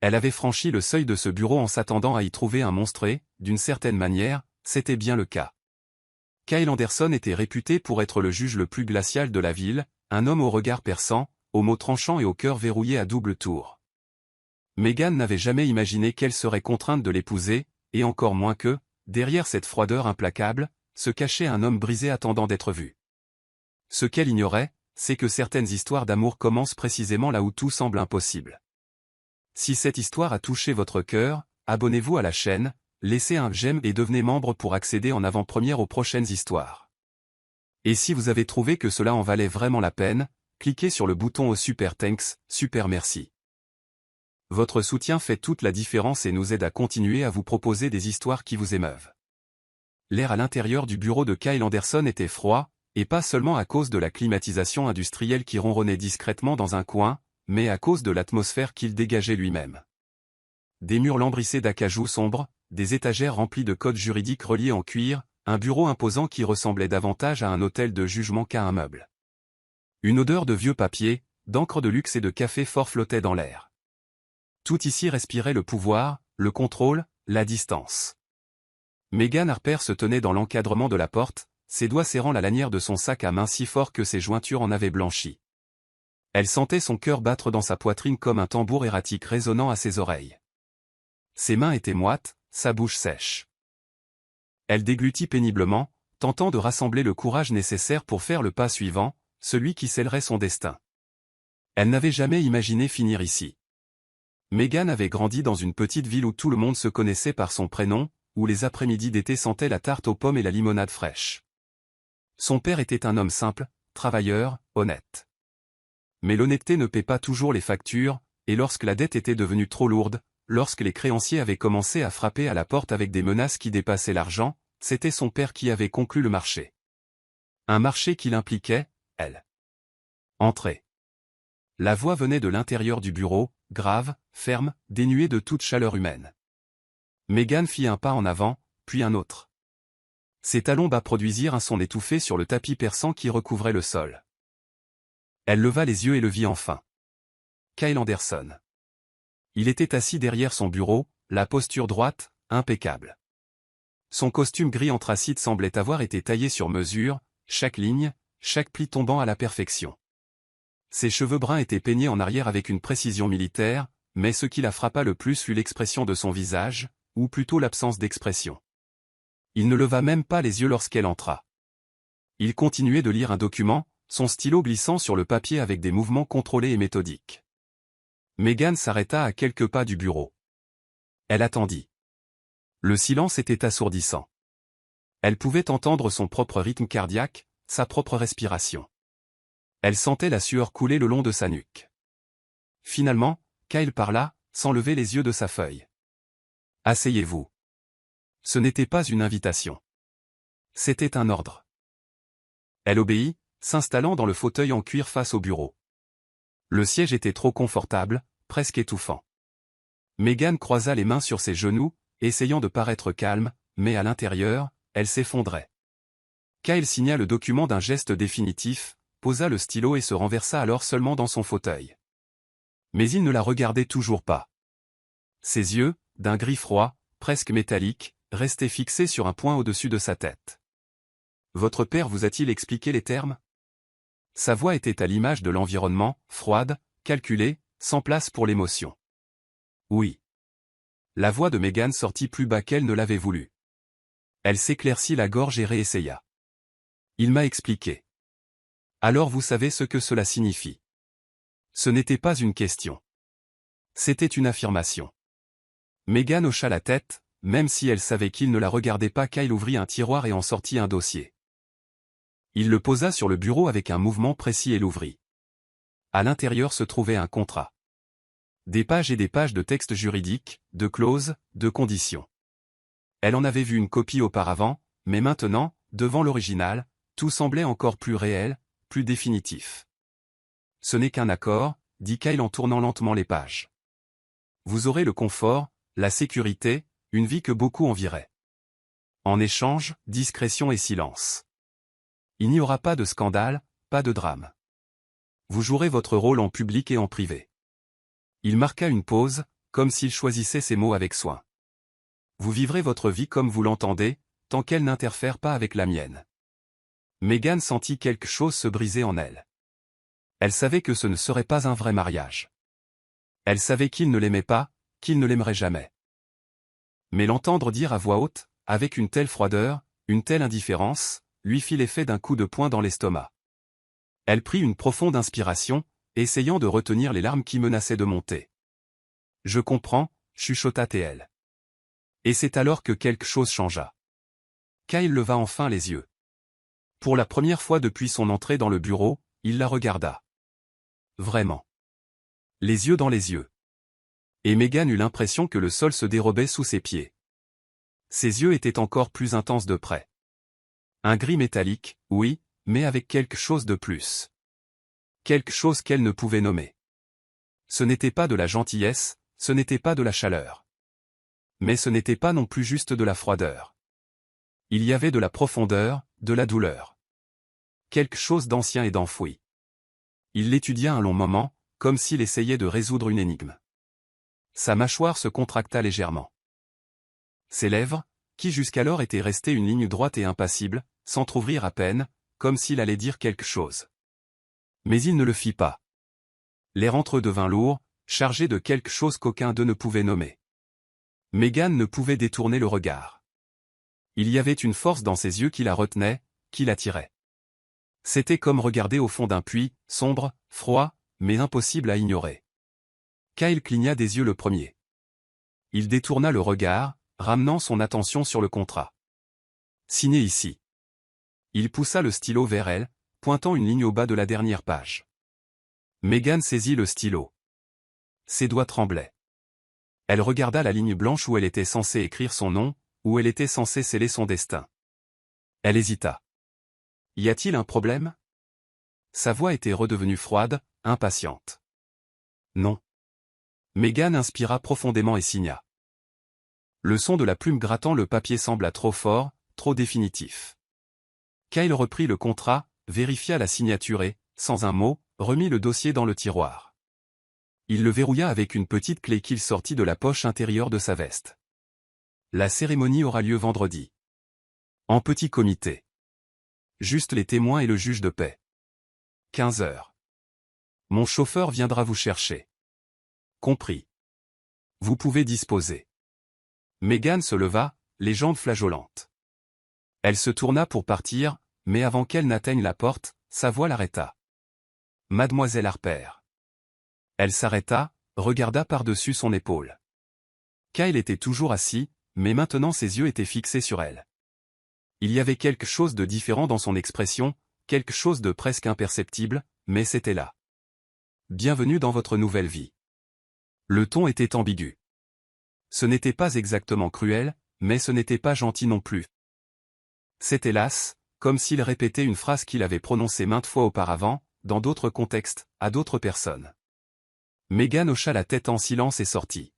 Elle avait franchi le seuil de ce bureau en s'attendant à y trouver un monstre et, d'une certaine manière, c'était bien le cas. Kyle Anderson était réputé pour être le juge le plus glacial de la ville, un homme au regard perçant, aux mots tranchants et au cœur verrouillé à double tour. Meghan n'avait jamais imaginé qu'elle serait contrainte de l'épouser, et encore moins que, derrière cette froideur implacable, se cachait un homme brisé attendant d'être vu. Ce qu'elle ignorait, c'est que certaines histoires d'amour commencent précisément là où tout semble impossible. Si cette histoire a touché votre cœur, abonnez-vous à la chaîne, laissez un j'aime et devenez membre pour accéder en avant-première aux prochaines histoires. Et si vous avez trouvé que cela en valait vraiment la peine, cliquez sur le bouton au super thanks, super merci. Votre soutien fait toute la différence et nous aide à continuer à vous proposer des histoires qui vous émeuvent. L'air à l'intérieur du bureau de Kyle Anderson était froid, et pas seulement à cause de la climatisation industrielle qui ronronnait discrètement dans un coin, mais à cause de l'atmosphère qu'il dégageait lui-même. Des murs lambrissés d'acajou sombre, des étagères remplies de codes juridiques reliés en cuir, un bureau imposant qui ressemblait davantage à un hôtel de jugement qu'à un meuble. Une odeur de vieux papier, d'encre de luxe et de café fort flottait dans l'air. Tout ici respirait le pouvoir, le contrôle, la distance. Meghan Harper se tenait dans l'encadrement de la porte, ses doigts serrant la lanière de son sac à main si fort que ses jointures en avaient blanchi. Elle sentait son cœur battre dans sa poitrine comme un tambour erratique résonnant à ses oreilles. Ses mains étaient moites, sa bouche sèche. Elle déglutit péniblement, tentant de rassembler le courage nécessaire pour faire le pas suivant, celui qui scellerait son destin. Elle n'avait jamais imaginé finir ici. Meghan avait grandi dans une petite ville où tout le monde se connaissait par son prénom, où les après-midi d'été sentaient la tarte aux pommes et la limonade fraîche. Son père était un homme simple, travailleur, honnête. Mais l'honnêteté ne paie pas toujours les factures, et lorsque la dette était devenue trop lourde, lorsque les créanciers avaient commencé à frapper à la porte avec des menaces qui dépassaient l'argent, c'était son père qui avait conclu le marché. Un marché qui l'impliquait, elle. Entrez. La voix venait de l'intérieur du bureau, grave, ferme, dénuée de toute chaleur humaine. Meghan fit un pas en avant, puis un autre. Ses talons bas produisirent un son étouffé sur le tapis perçant qui recouvrait le sol. Elle leva les yeux et le vit enfin. Kyle Anderson. Il était assis derrière son bureau, la posture droite, impeccable. Son costume gris anthracite semblait avoir été taillé sur mesure, chaque ligne, chaque pli tombant à la perfection. Ses cheveux bruns étaient peignés en arrière avec une précision militaire, mais ce qui la frappa le plus fut l'expression de son visage, ou plutôt l'absence d'expression. Il ne leva même pas les yeux lorsqu'elle entra. Il continuait de lire un document, son stylo glissant sur le papier avec des mouvements contrôlés et méthodiques. Meghan s'arrêta à quelques pas du bureau. Elle attendit. Le silence était assourdissant. Elle pouvait entendre son propre rythme cardiaque, sa propre respiration. Elle sentait la sueur couler le long de sa nuque. Finalement, Kyle parla, sans lever les yeux de sa feuille. « Asseyez-vous. » Ce n'était pas une invitation. C'était un ordre. Elle obéit, s'installant dans le fauteuil en cuir face au bureau. Le siège était trop confortable, presque étouffant. Meghan croisa les mains sur ses genoux, essayant de paraître calme, mais à l'intérieur, elle s'effondrait. Kyle signa le document d'un geste définitif, posa le stylo et se renversa alors seulement dans son fauteuil. Mais il ne la regardait toujours pas. Ses yeux, d'un gris froid, presque métallique, restaient fixés sur un point au-dessus de sa tête. « Votre père vous a-t-il expliqué les termes ?» Sa voix était à l'image de l'environnement, froide, calculée, sans place pour l'émotion. « Oui. » La voix de Meghan sortit plus bas qu'elle ne l'avait voulu. Elle s'éclaircit la gorge et réessaya. « Il m'a expliqué. » Alors vous savez ce que cela signifie. Ce n'était pas une question. C'était une affirmation. Meghan hocha la tête, même si elle savait qu'il ne la regardait pas. Kyle ouvrit un tiroir et en sortit un dossier. Il le posa sur le bureau avec un mouvement précis et l'ouvrit. À l'intérieur se trouvait un contrat. Des pages et des pages de textes juridiques, de clauses, de conditions. Elle en avait vu une copie auparavant, mais maintenant, devant l'original, tout semblait encore plus réel, plus définitif. « Ce n'est qu'un accord, » dit Kyle en tournant lentement les pages. « Vous aurez le confort, la sécurité, une vie que beaucoup envieraient. En échange, discrétion et silence. Il n'y aura pas de scandale, pas de drame. Vous jouerez votre rôle en public et en privé. » Il marqua une pause, comme s'il choisissait ses mots avec soin. Vous vivrez votre vie comme vous l'entendez, tant qu'elle n'interfère pas avec la mienne. Meghan sentit quelque chose se briser en elle. Elle savait que ce ne serait pas un vrai mariage. Elle savait qu'il ne l'aimait pas, qu'il ne l'aimerait jamais. Mais l'entendre dire à voix haute, avec une telle froideur, une telle indifférence, lui fit l'effet d'un coup de poing dans l'estomac. Elle prit une profonde inspiration, essayant de retenir les larmes qui menaçaient de monter. « Je comprends », chuchota-t-elle. Et c'est alors que quelque chose changea. Kyle leva enfin les yeux. Pour la première fois depuis son entrée dans le bureau, il la regarda. Vraiment. Les yeux dans les yeux. Et Meghan eut l'impression que le sol se dérobait sous ses pieds. Ses yeux étaient encore plus intenses de près. Un gris métallique, oui, mais avec quelque chose de plus. Quelque chose qu'elle ne pouvait nommer. Ce n'était pas de la gentillesse, ce n'était pas de la chaleur. Mais ce n'était pas non plus juste de la froideur. Il y avait de la profondeur, de la douleur. Quelque chose d'ancien et d'enfoui. Il l'étudia un long moment, comme s'il essayait de résoudre une énigme. Sa mâchoire se contracta légèrement. Ses lèvres, qui jusqu'alors étaient restées une ligne droite et impassible, s'entr'ouvrirent à peine, comme s'il allait dire quelque chose. Mais il ne le fit pas. L'air entre eux devint lourd, chargé de quelque chose qu'aucun d'eux ne pouvait nommer. Meghan ne pouvait détourner le regard. Il y avait une force dans ses yeux qui la retenait, qui l'attirait. C'était comme regarder au fond d'un puits, sombre, froid, mais impossible à ignorer. Kyle cligna des yeux le premier. Il détourna le regard, ramenant son attention sur le contrat. Signé ici. Il poussa le stylo vers elle, pointant une ligne au bas de la dernière page. Meghan saisit le stylo. Ses doigts tremblaient. Elle regarda la ligne blanche où elle était censée écrire son nom, où elle était censée sceller son destin. Elle hésita. Y a-t-il un problème? Sa voix était redevenue froide, impatiente. Non. Meghan inspira profondément et signa. Le son de la plume grattant le papier sembla trop fort, trop définitif. Kyle reprit le contrat, vérifia la signature et, sans un mot, remit le dossier dans le tiroir. Il le verrouilla avec une petite clé qu'il sortit de la poche intérieure de sa veste. La cérémonie aura lieu vendredi. En petit comité. Juste les témoins et le juge de paix. 15 heures. Mon chauffeur viendra vous chercher. Compris. Vous pouvez disposer. Meghan se leva, les jambes flageolantes. Elle se tourna pour partir, mais avant qu'elle n'atteigne la porte, sa voix l'arrêta. Mademoiselle Harper. Elle s'arrêta, regarda par-dessus son épaule. Kyle était toujours assis, mais maintenant ses yeux étaient fixés sur elle. Il y avait quelque chose de différent dans son expression, quelque chose de presque imperceptible, mais c'était là. Bienvenue dans votre nouvelle vie. Le ton était ambigu. Ce n'était pas exactement cruel, mais ce n'était pas gentil non plus. C'était las, comme s'il répétait une phrase qu'il avait prononcée maintes fois auparavant, dans d'autres contextes, à d'autres personnes. Meghan hocha la tête en silence et sortit.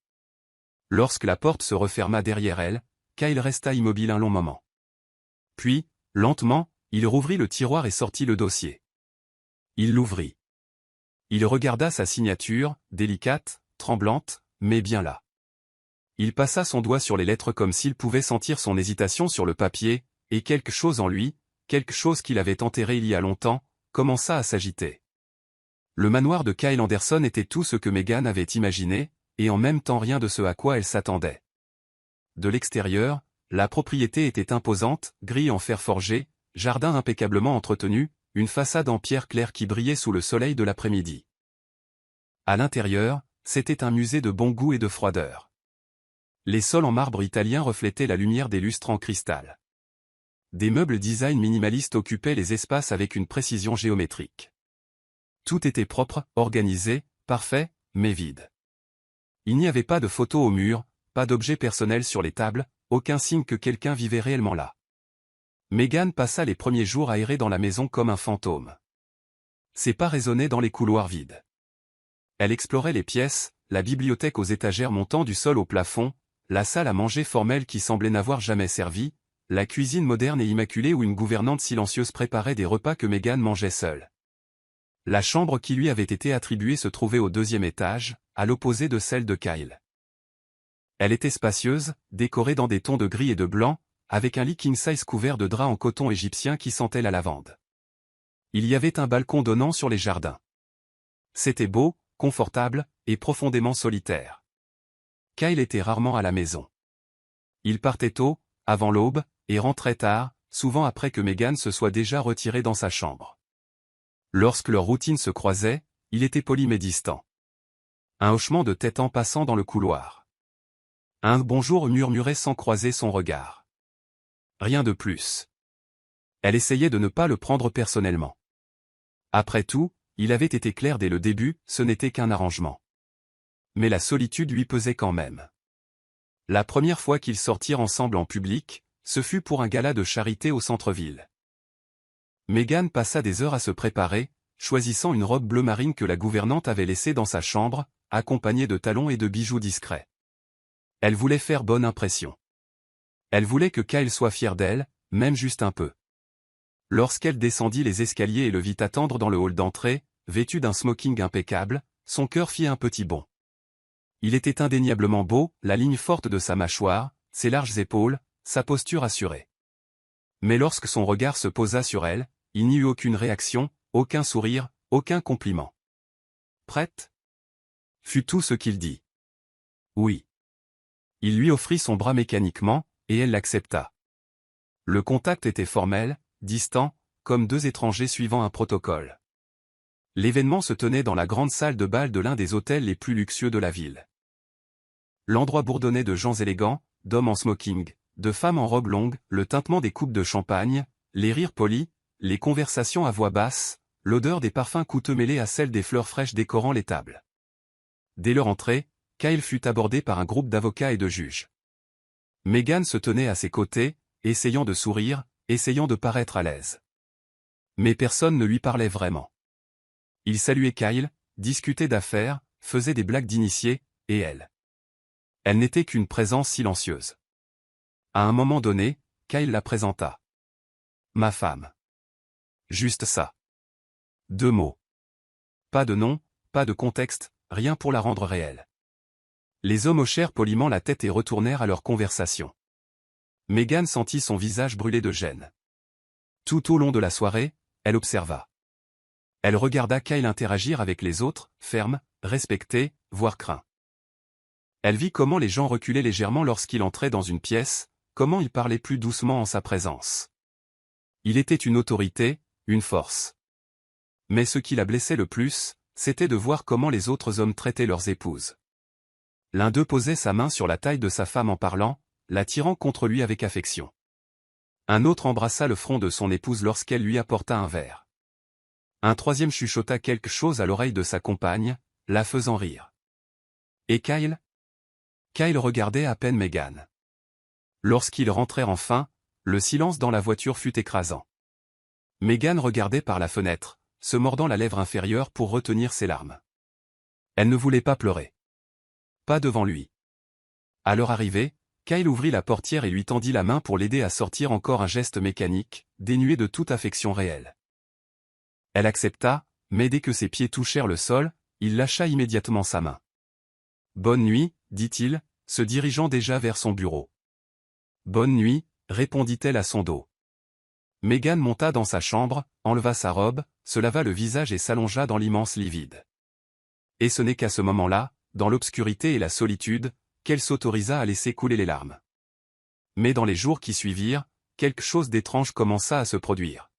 Lorsque la porte se referma derrière elle, Kyle resta immobile un long moment. Puis, lentement, il rouvrit le tiroir et sortit le dossier. Il l'ouvrit. Il regarda sa signature, délicate, tremblante, mais bien là. Il passa son doigt sur les lettres comme s'il pouvait sentir son hésitation sur le papier, et quelque chose en lui, quelque chose qu'il avait enterré il y a longtemps, commença à s'agiter. Le manoir de Kyle Anderson était tout ce que Meghan avait imaginé, et en même temps rien de ce à quoi elle s'attendait. De l'extérieur, la propriété était imposante, grille en fer forgé, jardin impeccablement entretenu, une façade en pierre claire qui brillait sous le soleil de l'après-midi. À l'intérieur, c'était un musée de bon goût et de froideur. Les sols en marbre italien reflétaient la lumière des lustres en cristal. Des meubles design minimalistes occupaient les espaces avec une précision géométrique. Tout était propre, organisé, parfait, mais vide. Il n'y avait pas de photos au mur, pas d'objets personnels sur les tables, aucun signe que quelqu'un vivait réellement là. Meghan passa les premiers jours aérés dans la maison comme un fantôme. Ses pas résonnaient dans les couloirs vides. Elle explorait les pièces, la bibliothèque aux étagères montant du sol au plafond, la salle à manger formelle qui semblait n'avoir jamais servi, la cuisine moderne et immaculée où une gouvernante silencieuse préparait des repas que Meghan mangeait seule. La chambre qui lui avait été attribuée se trouvait au 2e étage, à l'opposé de celle de Kyle. Elle était spacieuse, décorée dans des tons de gris et de blanc, avec un lit king-size couvert de draps en coton égyptien qui sentait la lavande. Il y avait un balcon donnant sur les jardins. C'était beau, confortable, et profondément solitaire. Kyle était rarement à la maison. Il partait tôt, avant l'aube, et rentrait tard, souvent après que Meghan se soit déjà retirée dans sa chambre. Lorsque leurs routines se croisaient, il était poli mais distant. Un hochement de tête en passant dans le couloir. Un bonjour murmuré sans croiser son regard. Rien de plus. Elle essayait de ne pas le prendre personnellement. Après tout, il avait été clair dès le début, ce n'était qu'un arrangement. Mais la solitude lui pesait quand même. La première fois qu'ils sortirent ensemble en public, ce fut pour un gala de charité au centre-ville. Meghan passa des heures à se préparer, choisissant une robe bleu marine que la gouvernante avait laissée dans sa chambre, accompagnée de talons et de bijoux discrets. Elle voulait faire bonne impression. Elle voulait que Kyle soit fier d'elle, même juste un peu. Lorsqu'elle descendit les escaliers et le vit attendre dans le hall d'entrée, vêtu d'un smoking impeccable, son cœur fit un petit bond. Il était indéniablement beau, la ligne forte de sa mâchoire, ses larges épaules, sa posture assurée. Mais lorsque son regard se posa sur elle, il n'y eut aucune réaction, aucun sourire, aucun compliment. « Prête ?» fut tout ce qu'il dit. Oui. Il lui offrit son bras mécaniquement, et elle l'accepta. Le contact était formel, distant, comme deux étrangers suivant un protocole. L'événement se tenait dans la grande salle de bal de l'un des hôtels les plus luxueux de la ville. L'endroit bourdonnait de gens élégants, d'hommes en smoking, de femmes en robe longue, le tintement des coupes de champagne, les rires polis, les conversations à voix basse, l'odeur des parfums coûteux mêlée à celle des fleurs fraîches décorant les tables. Dès leur entrée, Kyle fut abordé par un groupe d'avocats et de juges. Meghan se tenait à ses côtés, essayant de sourire, essayant de paraître à l'aise. Mais personne ne lui parlait vraiment. Il saluait Kyle, discutait d'affaires, faisait des blagues d'initiés, et elle. Elle n'était qu'une présence silencieuse. À un moment donné, Kyle la présenta. « Ma femme. » Juste ça. 2 mots. Pas de nom, pas de contexte, rien pour la rendre réelle. Les hommes hochèrent poliment la tête et retournèrent à leur conversation. Meghan sentit son visage brûler de gêne. Tout au long de la soirée, elle observa. Elle regarda Kyle interagir avec les autres, ferme, respecté, voire craint. Elle vit comment les gens reculaient légèrement lorsqu'il entrait dans une pièce, comment il parlait plus doucement en sa présence. Il était une autorité, une force. Mais ce qui la blessait le plus, c'était de voir comment les autres hommes traitaient leurs épouses. L'un d'eux posait sa main sur la taille de sa femme en parlant, l'attirant contre lui avec affection. Un autre embrassa le front de son épouse lorsqu'elle lui apporta un verre. Un troisième chuchota quelque chose à l'oreille de sa compagne, la faisant rire. Et Kyle ? Kyle regardait à peine Meghan. Lorsqu'ils rentrèrent enfin, le silence dans la voiture fut écrasant. Meghan regardait par la fenêtre, se mordant la lèvre inférieure pour retenir ses larmes. Elle ne voulait pas pleurer. Pas devant lui. À leur arrivée, Kyle ouvrit la portière et lui tendit la main pour l'aider à sortir, encore un geste mécanique, dénué de toute affection réelle. Elle accepta, mais dès que ses pieds touchèrent le sol, il lâcha immédiatement sa main. « Bonne nuit », dit-il, se dirigeant déjà vers son bureau. « Bonne nuit », répondit-elle à son dos. Meghan monta dans sa chambre, enleva sa robe, se lava le visage et s'allongea dans l'immense lit vide. Et ce n'est qu'à ce moment-là, dans l'obscurité et la solitude, qu'elle s'autorisa à laisser couler les larmes. Mais dans les jours qui suivirent, quelque chose d'étrange commença à se produire.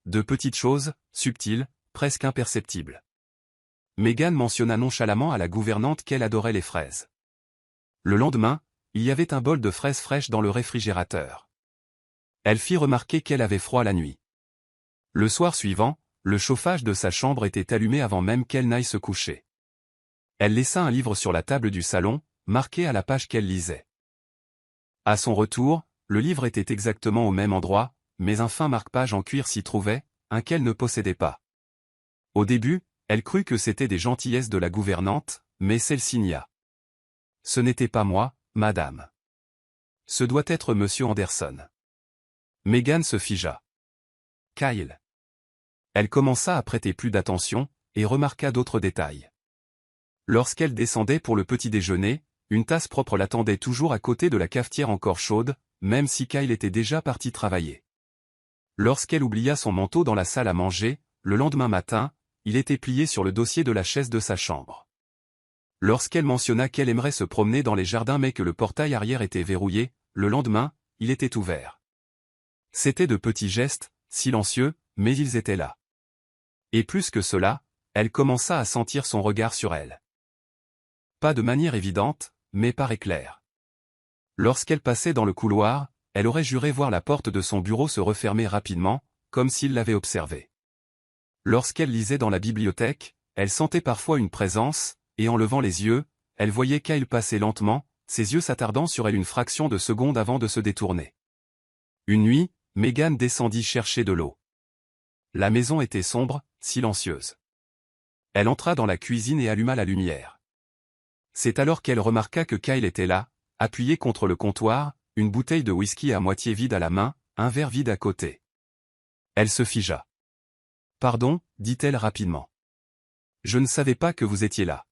De petites choses, subtiles, presque imperceptibles. Meghan mentionna nonchalamment à la gouvernante qu'elle adorait les fraises. Le lendemain, il y avait un bol de fraises fraîches dans le réfrigérateur. Elle fit remarquer qu'elle avait froid la nuit. Le soir suivant, le chauffage de sa chambre était allumé avant même qu'elle n'aille se coucher. Elle laissa un livre sur la table du salon, marqué à la page qu'elle lisait. À son retour, le livre était exactement au même endroit, mais un fin marque-page en cuir s'y trouvait, un qu'elle ne possédait pas. Au début, elle crut que c'était des gentillesses de la gouvernante, mais celle-ci nia. « Ce n'était pas moi, madame. Ce doit être monsieur Anderson. » Meghan se figea. « Kyle. » Elle commença à prêter plus d'attention, et remarqua d'autres détails. Lorsqu'elle descendait pour le petit déjeuner, une tasse propre l'attendait toujours à côté de la cafetière encore chaude, même si Kyle était déjà parti travailler. Lorsqu'elle oublia son manteau dans la salle à manger, le lendemain matin, il était plié sur le dossier de la chaise de sa chambre. Lorsqu'elle mentionna qu'elle aimerait se promener dans les jardins mais que le portail arrière était verrouillé, le lendemain, il était ouvert. C'étaient de petits gestes, silencieux, mais ils étaient là. Et plus que cela, elle commença à sentir son regard sur elle. Pas de manière évidente, mais par éclair. Lorsqu'elle passait dans le couloir, elle aurait juré voir la porte de son bureau se refermer rapidement, comme s'il l'avait observée. Lorsqu'elle lisait dans la bibliothèque, elle sentait parfois une présence, et en levant les yeux, elle voyait Kyle passer lentement, ses yeux s'attardant sur elle une fraction de seconde avant de se détourner. Une nuit, Megan descendit chercher de l'eau. La maison était sombre, silencieuse. Elle entra dans la cuisine et alluma la lumière. C'est alors qu'elle remarqua que Kyle était là, appuyé contre le comptoir, une bouteille de whisky à moitié vide à la main, un verre vide à côté. Elle se figea. « Pardon, dit-elle rapidement. Je ne savais pas que vous étiez là. »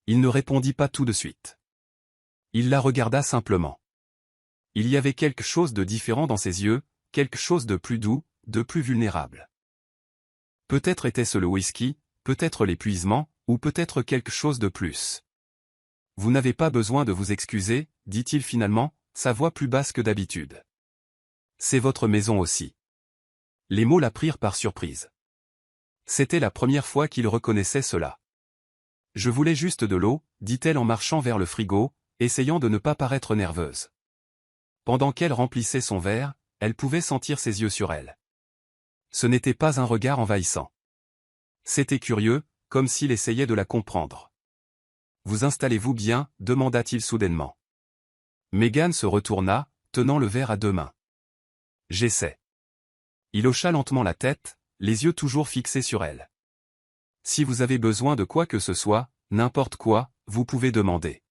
Il ne répondit pas tout de suite. Il la regarda simplement. Il y avait quelque chose de différent dans ses yeux, quelque chose de plus doux, de plus vulnérable. Peut-être était-ce le whisky, peut-être l'épuisement, ou peut-être quelque chose de plus. « Vous n'avez pas besoin de vous excuser, dit-il finalement, sa voix plus basse que d'habitude. C'est votre maison aussi. » Les mots la prirent par surprise. C'était la première fois qu'il reconnaissait cela. « Je voulais juste de l'eau, dit-elle en marchant vers le frigo, essayant de ne pas paraître nerveuse. Pendant qu'elle remplissait son verre, elle pouvait sentir ses yeux sur elle. Ce n'était pas un regard envahissant. C'était curieux, comme s'il essayait de la comprendre. « Vous installez-vous bien » demanda-t-il soudainement. Megan se retourna, tenant le verre à deux mains. « J'essaie. » Il hocha lentement la tête, les yeux toujours fixés sur elle. « Si vous avez besoin de quoi que ce soit, n'importe quoi, vous pouvez demander. »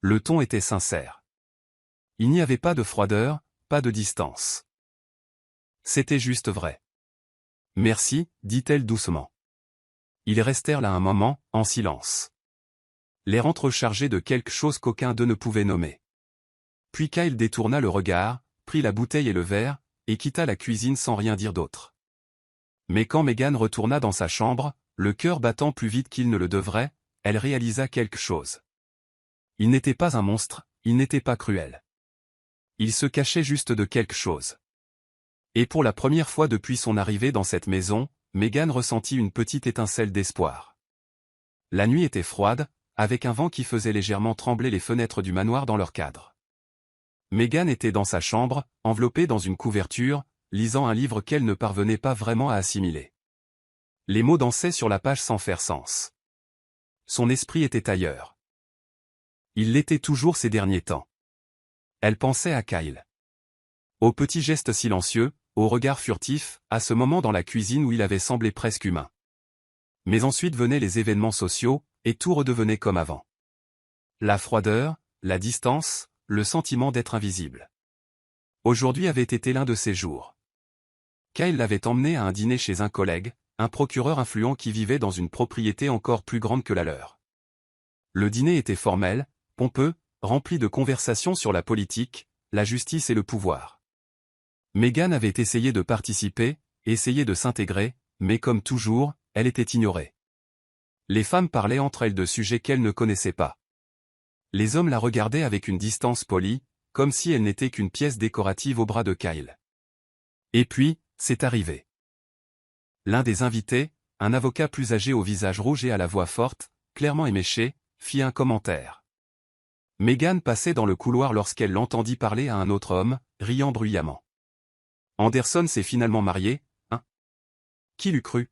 Le ton était sincère. Il n'y avait pas de froideur, pas de distance. C'était juste vrai. « Merci, dit-elle doucement. » Ils restèrent là un moment, en silence. L'air entrechargé de quelque chose qu'aucun d'eux ne pouvait nommer. Puis Kyle détourna le regard, prit la bouteille et le verre, et quitta la cuisine sans rien dire d'autre. Mais quand Megan retourna dans sa chambre, le cœur battant plus vite qu'il ne le devrait, elle réalisa quelque chose. Il n'était pas un monstre, il n'était pas cruel. Il se cachait juste de quelque chose. Et pour la première fois depuis son arrivée dans cette maison, Megan ressentit une petite étincelle d'espoir. La nuit était froide, avec un vent qui faisait légèrement trembler les fenêtres du manoir dans leur cadre. Megan était dans sa chambre, enveloppée dans une couverture, lisant un livre qu'elle ne parvenait pas vraiment à assimiler. Les mots dansaient sur la page sans faire sens. Son esprit était ailleurs. Il l'était toujours ces derniers temps. Elle pensait à Kyle. Aux petits gestes silencieux, au regard furtif, à ce moment dans la cuisine où il avait semblé presque humain. Mais ensuite venaient les événements sociaux, et tout redevenait comme avant. La froideur, la distance, le sentiment d'être invisible. Aujourd'hui avait été l'un de ces jours. Kyle l'avait emmené à un dîner chez un collègue, un procureur influent qui vivait dans une propriété encore plus grande que la leur. Le dîner était formel, pompeux, rempli de conversations sur la politique, la justice et le pouvoir. Megan avait essayé de participer, essayé de s'intégrer, mais comme toujours, elle était ignorée. Les femmes parlaient entre elles de sujets qu'elles ne connaissaient pas. Les hommes la regardaient avec une distance polie, comme si elle n'était qu'une pièce décorative au bras de Kyle. Et puis, c'est arrivé. L'un des invités, un avocat plus âgé au visage rouge et à la voix forte, clairement éméché, fit un commentaire. Megan passait dans le couloir lorsqu'elle l'entendit parler à un autre homme, riant bruyamment. « Anderson s'est finalement marié, hein? Qui l'eût cru?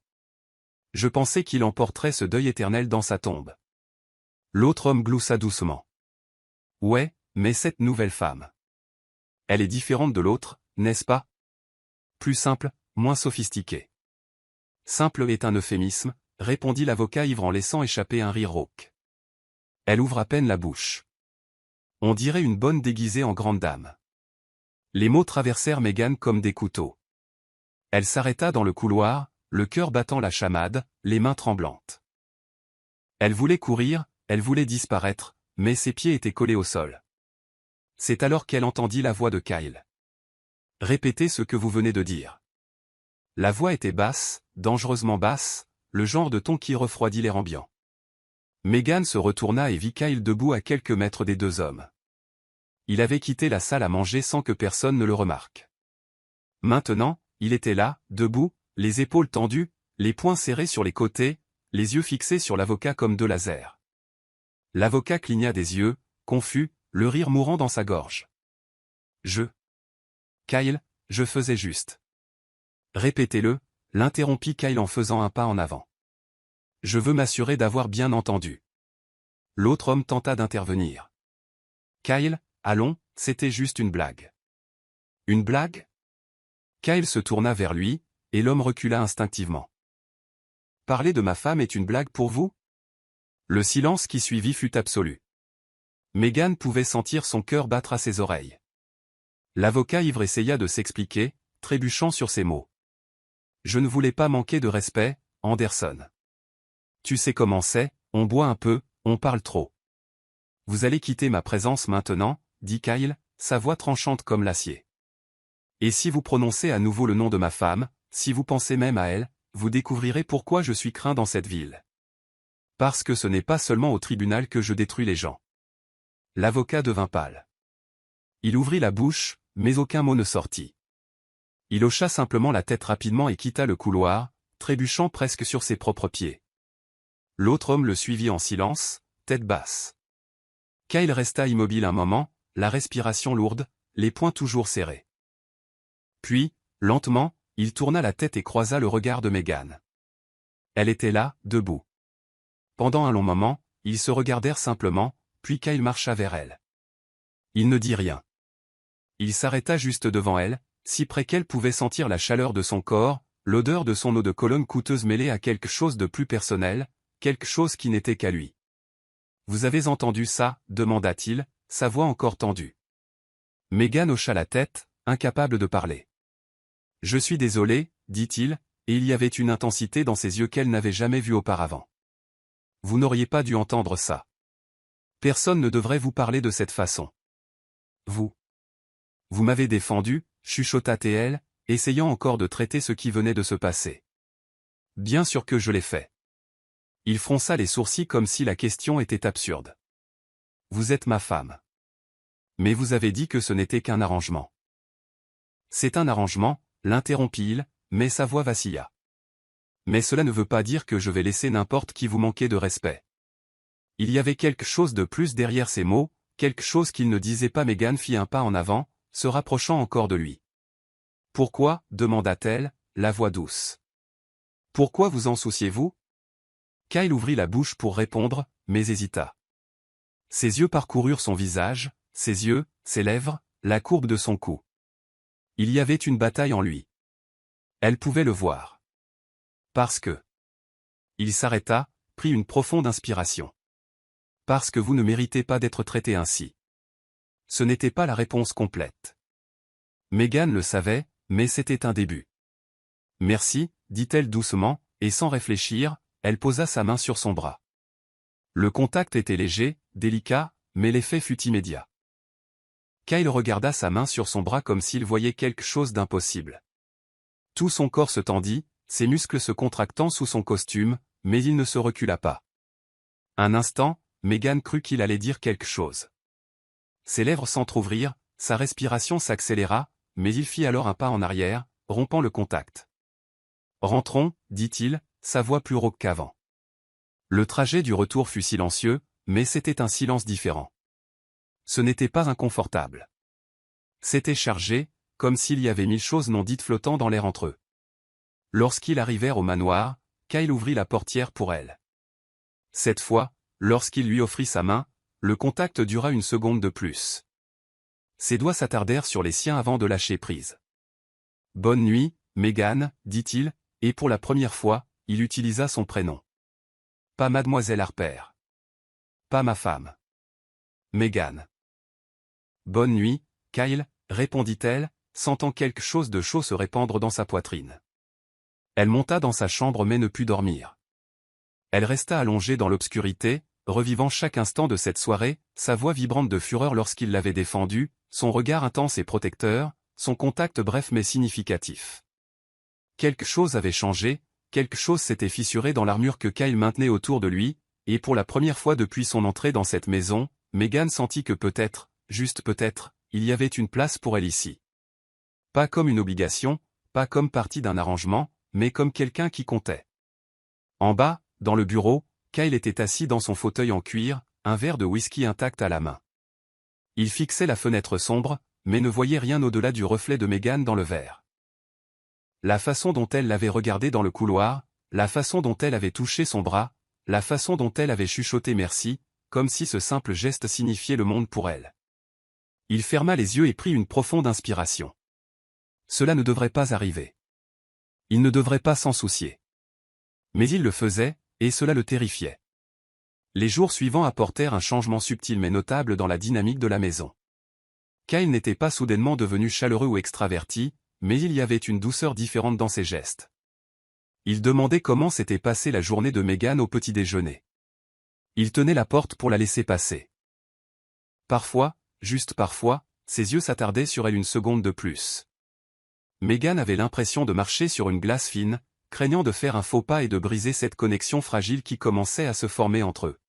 Je pensais qu'il emporterait ce deuil éternel dans sa tombe. » L'autre homme gloussa doucement. « Ouais, mais cette nouvelle femme. Elle est différente de l'autre, n'est-ce pas? Plus simple, moins sophistiquée. » Simple est un euphémisme, répondit l'avocat ivre en laissant échapper un rire rauque. Elle ouvre à peine la bouche. On dirait une bonne déguisée en grande dame. Les mots traversèrent Megan comme des couteaux. Elle s'arrêta dans le couloir, le cœur battant la chamade, les mains tremblantes. Elle voulait courir, elle voulait disparaître, mais ses pieds étaient collés au sol. C'est alors qu'elle entendit la voix de Kyle. « Répétez ce que vous venez de dire. » La voix était basse, dangereusement basse, le genre de ton qui refroidit l'air ambiant. Megan se retourna et vit Kyle debout à quelques mètres des deux hommes. Il avait quitté la salle à manger sans que personne ne le remarque. Maintenant, il était là, debout, les épaules tendues, les poings serrés sur les côtés, les yeux fixés sur l'avocat comme deux lasers. L'avocat cligna des yeux, confus, le rire mourant dans sa gorge. Kyle, je faisais juste. Répétez-le, l'interrompit Kyle en faisant un pas en avant. Je veux m'assurer d'avoir bien entendu. L'autre homme tenta d'intervenir. Kyle, allons, c'était juste une blague. Une blague? Kyle se tourna vers lui, et l'homme recula instinctivement. Parler de ma femme est une blague pour vous? Le silence qui suivit fut absolu. Megan pouvait sentir son cœur battre à ses oreilles. L'avocat ivre essaya de s'expliquer, trébuchant sur ses mots. Je ne voulais pas manquer de respect, Anderson. Tu sais comment c'est, on boit un peu, on parle trop. Vous allez quitter ma présence maintenant, dit Kyle, sa voix tranchante comme l'acier. Et si vous prononcez à nouveau le nom de ma femme, si vous pensez même à elle, vous découvrirez pourquoi je suis craint dans cette ville. Parce que ce n'est pas seulement au tribunal que je détruis les gens. L'avocat devint pâle. Il ouvrit la bouche, mais aucun mot ne sortit. Il hocha simplement la tête rapidement et quitta le couloir, trébuchant presque sur ses propres pieds. L'autre homme le suivit en silence, tête basse. Kyle resta immobile un moment, la respiration lourde, les poings toujours serrés. Puis, lentement, il tourna la tête et croisa le regard de Megan. Elle était là, debout. Pendant un long moment, ils se regardèrent simplement, puis Kyle marcha vers elle. Il ne dit rien. Il s'arrêta juste devant elle, si près qu'elle pouvait sentir la chaleur de son corps, l'odeur de son eau de Cologne coûteuse mêlée à quelque chose de plus personnel, quelque chose qui n'était qu'à lui. « Vous avez entendu ça ?» demanda-t-il, sa voix encore tendue. Megan hocha la tête, incapable de parler. « Je suis désolé, dit-il, et il y avait une intensité dans ses yeux qu'elle n'avait jamais vue auparavant. Vous n'auriez pas dû entendre ça. Personne ne devrait vous parler de cette façon. Vous m'avez défendu, chuchota-t-elle, essayant encore de traiter ce qui venait de se passer. Bien sûr que je l'ai fait. Il fronça les sourcils comme si la question était absurde. Vous êtes ma femme. Mais vous avez dit que ce n'était qu'un arrangement. C'est un arrangement, l'interrompit-il, mais sa voix vacilla. Mais cela ne veut pas dire que je vais laisser n'importe qui vous manquer de respect. Il y avait quelque chose de plus derrière ces mots, quelque chose qu'il ne disait pas. Megan fit un pas en avant, se rapprochant encore de lui. Pourquoi, demanda-t-elle, la voix douce. Pourquoi vous en souciez-vous? Kyle ouvrit la bouche pour répondre, mais hésita. Ses yeux parcoururent son visage, ses yeux, ses lèvres, la courbe de son cou. Il y avait une bataille en lui. Elle pouvait le voir. Parce que... Il s'arrêta, prit une profonde inspiration. Parce que vous ne méritez pas d'être traité ainsi. Ce n'était pas la réponse complète. Megan le savait, mais c'était un début. Merci, dit-elle doucement, et sans réfléchir, elle posa sa main sur son bras. Le contact était léger, délicat, mais l'effet fut immédiat. Kyle regarda sa main sur son bras comme s'il voyait quelque chose d'impossible. Tout son corps se tendit, ses muscles se contractant sous son costume, mais il ne se recula pas. Un instant, Megan crut qu'il allait dire quelque chose. Ses lèvres s'entr'ouvrirent, sa respiration s'accéléra, mais il fit alors un pas en arrière, rompant le contact. « Rentrons, dit-il, sa voix plus rauque qu'avant. Le trajet du retour fut silencieux, mais c'était un silence différent. Ce n'était pas inconfortable. C'était chargé, comme s'il y avait 1000 choses non dites flottant dans l'air entre eux. Lorsqu'ils arrivèrent au manoir, Kyle ouvrit la portière pour elle. Cette fois, lorsqu'il lui offrit sa main, le contact dura une seconde de plus. Ses doigts s'attardèrent sur les siens avant de lâcher prise. « Bonne nuit, Megan, dit-il, et pour la première fois, il utilisa son prénom. Pas Mademoiselle Harper. Pas ma femme. Megan. Bonne nuit, Kyle, répondit-elle, sentant quelque chose de chaud se répandre dans sa poitrine. Elle monta dans sa chambre mais ne put dormir. Elle resta allongée dans l'obscurité, revivant chaque instant de cette soirée, sa voix vibrante de fureur lorsqu'il l'avait défendue, son regard intense et protecteur, son contact bref mais significatif. Quelque chose avait changé, quelque chose s'était fissuré dans l'armure que Kyle maintenait autour de lui, et pour la première fois depuis son entrée dans cette maison, Megan sentit que peut-être, juste peut-être, il y avait une place pour elle ici. Pas comme une obligation, pas comme partie d'un arrangement, mais comme quelqu'un qui comptait. En bas, dans le bureau, Kyle était assis dans son fauteuil en cuir, un verre de whisky intact à la main. Il fixait la fenêtre sombre, mais ne voyait rien au-delà du reflet de Megan dans le verre. La façon dont elle l'avait regardé dans le couloir, la façon dont elle avait touché son bras, la façon dont elle avait chuchoté merci, comme si ce simple geste signifiait le monde pour elle. Il ferma les yeux et prit une profonde inspiration. Cela ne devrait pas arriver. Il ne devrait pas s'en soucier. Mais il le faisait, et cela le terrifiait. Les jours suivants apportèrent un changement subtil mais notable dans la dynamique de la maison. Kyle n'était pas soudainement devenu chaleureux ou extraverti, mais il y avait une douceur différente dans ses gestes. Il demandait comment s'était passée la journée de Megan au petit déjeuner. Il tenait la porte pour la laisser passer. Parfois, juste parfois, ses yeux s'attardaient sur elle une seconde de plus. Megan avait l'impression de marcher sur une glace fine, craignant de faire un faux pas et de briser cette connexion fragile qui commençait à se former entre eux.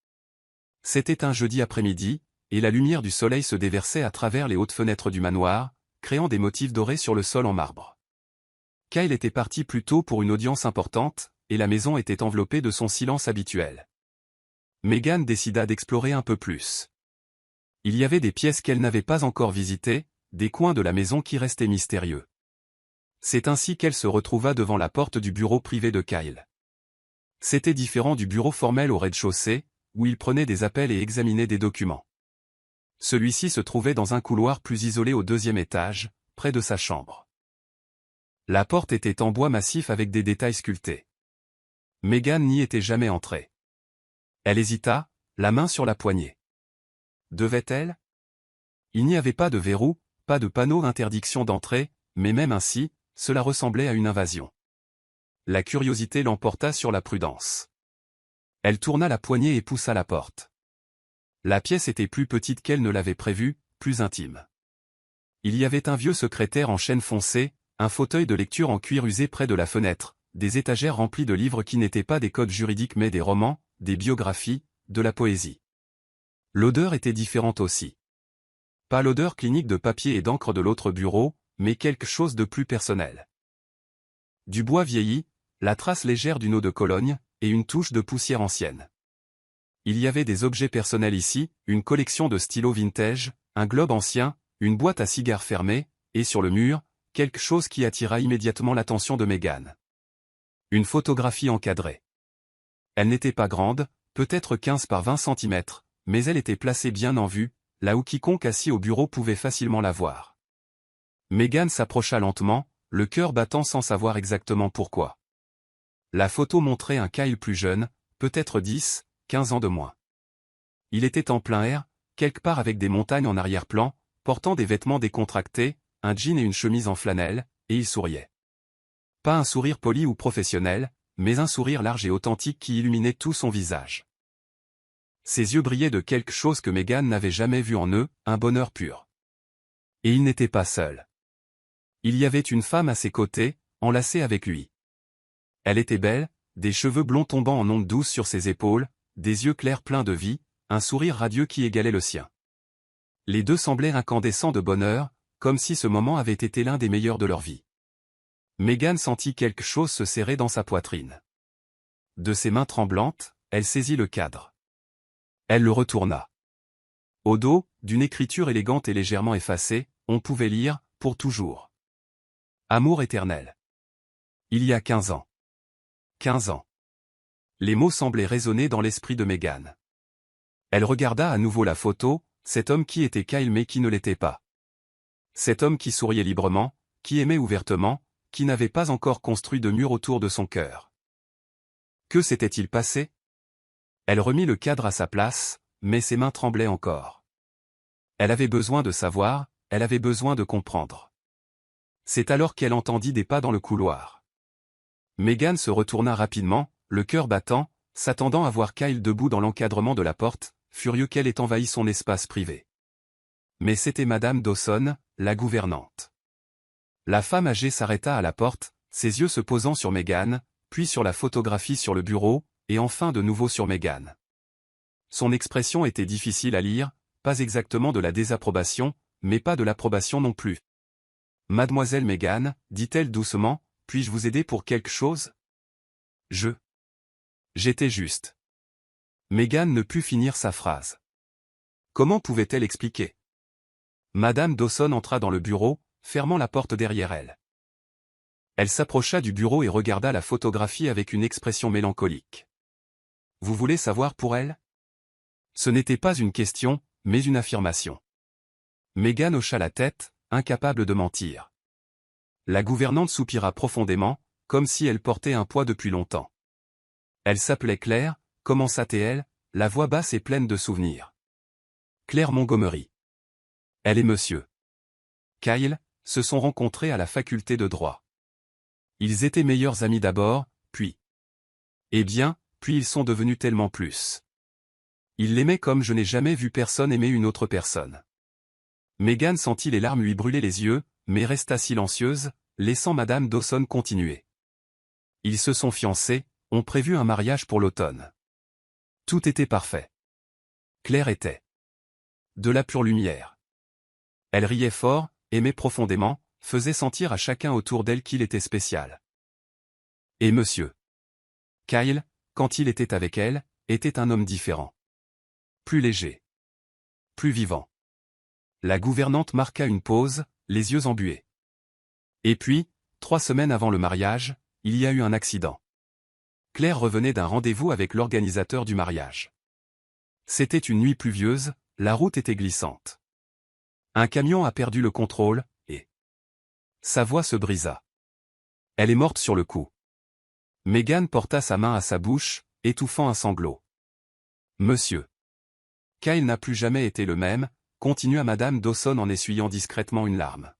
C'était un jeudi après-midi, et la lumière du soleil se déversait à travers les hautes fenêtres du manoir, créant des motifs dorés sur le sol en marbre. Kyle était parti plus tôt pour une audience importante, et la maison était enveloppée de son silence habituel. Megan décida d'explorer un peu plus. Il y avait des pièces qu'elle n'avait pas encore visitées, des coins de la maison qui restaient mystérieux. C'est ainsi qu'elle se retrouva devant la porte du bureau privé de Kyle. C'était différent du bureau formel au rez-de-chaussée, où il prenait des appels et examinait des documents. Celui-ci se trouvait dans un couloir plus isolé au deuxième étage, près de sa chambre. La porte était en bois massif avec des détails sculptés. Megan n'y était jamais entrée. Elle hésita, la main sur la poignée. Devait-elle? Il n'y avait pas de verrou, pas de panneau d'interdiction d'entrée, mais même ainsi, cela ressemblait à une invasion. La curiosité l'emporta sur la prudence. Elle tourna la poignée et poussa la porte. La pièce était plus petite qu'elle ne l'avait prévu, plus intime. Il y avait un vieux secrétaire en chêne foncé, un fauteuil de lecture en cuir usé près de la fenêtre, des étagères remplies de livres qui n'étaient pas des codes juridiques mais des romans, des biographies, de la poésie. L'odeur était différente aussi. Pas l'odeur clinique de papier et d'encre de l'autre bureau, mais quelque chose de plus personnel. Du bois vieilli, la trace légère d'une eau de Cologne, et une touche de poussière ancienne. Il y avait des objets personnels ici, une collection de stylos vintage, un globe ancien, une boîte à cigares fermée, et sur le mur, quelque chose qui attira immédiatement l'attention de Megan. Une photographie encadrée. Elle n'était pas grande, peut-être 15 par 20 cm, mais elle était placée bien en vue, là où quiconque assis au bureau pouvait facilement la voir. Megan s'approcha lentement, le cœur battant sans savoir exactement pourquoi. La photo montrait un Kyle plus jeune, peut-être 10, 15 ans de moins. Il était en plein air, quelque part avec des montagnes en arrière-plan, portant des vêtements décontractés, un jean et une chemise en flanelle, et il souriait. Pas un sourire poli ou professionnel, mais un sourire large et authentique qui illuminait tout son visage. Ses yeux brillaient de quelque chose que Megan n'avait jamais vu en eux, un bonheur pur. Et il n'était pas seul. Il y avait une femme à ses côtés, enlacée avec lui. Elle était belle, des cheveux blonds tombant en ondes douces sur ses épaules, des yeux clairs pleins de vie, un sourire radieux qui égalait le sien. Les deux semblaient incandescents de bonheur, comme si ce moment avait été l'un des meilleurs de leur vie. Megan sentit quelque chose se serrer dans sa poitrine. De ses mains tremblantes, elle saisit le cadre. Elle le retourna. Au dos, d'une écriture élégante et légèrement effacée, on pouvait lire « Pour toujours ». Amour éternel. Il y a 15 ans. 15 ans. Les mots semblaient résonner dans l'esprit de Megan. Elle regarda à nouveau la photo, cet homme qui était Kyle mais qui ne l'était pas. Cet homme qui souriait librement, qui aimait ouvertement, qui n'avait pas encore construit de mur autour de son cœur. Que s'était-il passé? Elle remit le cadre à sa place, mais ses mains tremblaient encore. Elle avait besoin de savoir, elle avait besoin de comprendre. C'est alors qu'elle entendit des pas dans le couloir. Megan se retourna rapidement, le cœur battant, s'attendant à voir Kyle debout dans l'encadrement de la porte, furieux qu'elle ait envahi son espace privé. Mais c'était Madame Dawson, la gouvernante. La femme âgée s'arrêta à la porte, ses yeux se posant sur Megan, puis sur la photographie sur le bureau, et enfin de nouveau sur Megan. Son expression était difficile à lire, pas exactement de la désapprobation, mais pas de l'approbation non plus. « Mademoiselle Megan, dit-elle doucement, puis-je vous aider pour quelque chose ? J'étais juste. » Megan ne put finir sa phrase. Comment pouvait-elle expliquer ? Madame Dawson entra dans le bureau, fermant la porte derrière elle. Elle s'approcha du bureau et regarda la photographie avec une expression mélancolique. « Vous voulez savoir pour elle ? » Ce n'était pas une question, mais une affirmation. Megan hocha la tête, incapable de mentir. La gouvernante soupira profondément, comme si elle portait un poids depuis longtemps. Elle s'appelait Claire, commença-t-elle, la voix basse et pleine de souvenirs. Claire Montgomery. Elle et Monsieur Kyle se sont rencontrés à la faculté de droit. Ils étaient meilleurs amis d'abord, puis... puis ils sont devenus tellement plus. Il l'aimait comme je n'ai jamais vu personne aimer une autre personne. Megan sentit les larmes lui brûler les yeux, mais resta silencieuse, laissant Madame Dawson continuer. Ils se sont fiancés, ont prévu un mariage pour l'automne. Tout était parfait. Claire était de la pure lumière. Elle riait fort, aimait profondément, faisait sentir à chacun autour d'elle qu'il était spécial. Et Monsieur Kyle, quand il était avec elle, était un homme différent. Plus léger. Plus vivant. La gouvernante marqua une pause, les yeux embués. Et puis, 3 semaines avant le mariage, il y a eu un accident. Claire revenait d'un rendez-vous avec l'organisateur du mariage. C'était une nuit pluvieuse, la route était glissante. Un camion a perdu le contrôle, et... sa voix se brisa. Elle est morte sur le coup. Megan porta sa main à sa bouche, étouffant un sanglot. Monsieur Kyle n'a plus jamais été le même, continua Madame Dawson en essuyant discrètement une larme.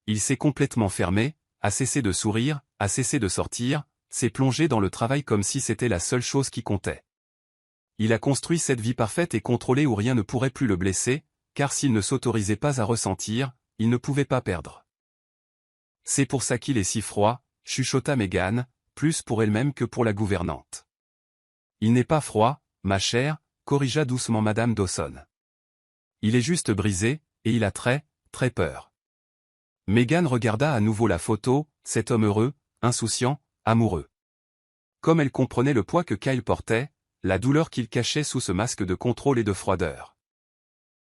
Il s'est complètement fermé, a cessé de sourire, a cessé de sortir, s'est plongé dans le travail comme si c'était la seule chose qui comptait. Il a construit cette vie parfaite et contrôlée où rien ne pourrait plus le blesser, car s'il ne s'autorisait pas à ressentir, il ne pouvait pas perdre. C'est pour ça qu'il est si froid, chuchota Megan, plus pour elle-même que pour la gouvernante. Il n'est pas froid, ma chère, corrigea doucement Madame Dawson. Il est juste brisé, et il a très peur. Megan regarda à nouveau la photo, cet homme heureux, insouciant, amoureux. Comme elle comprenait le poids que Kyle portait, la douleur qu'il cachait sous ce masque de contrôle et de froideur.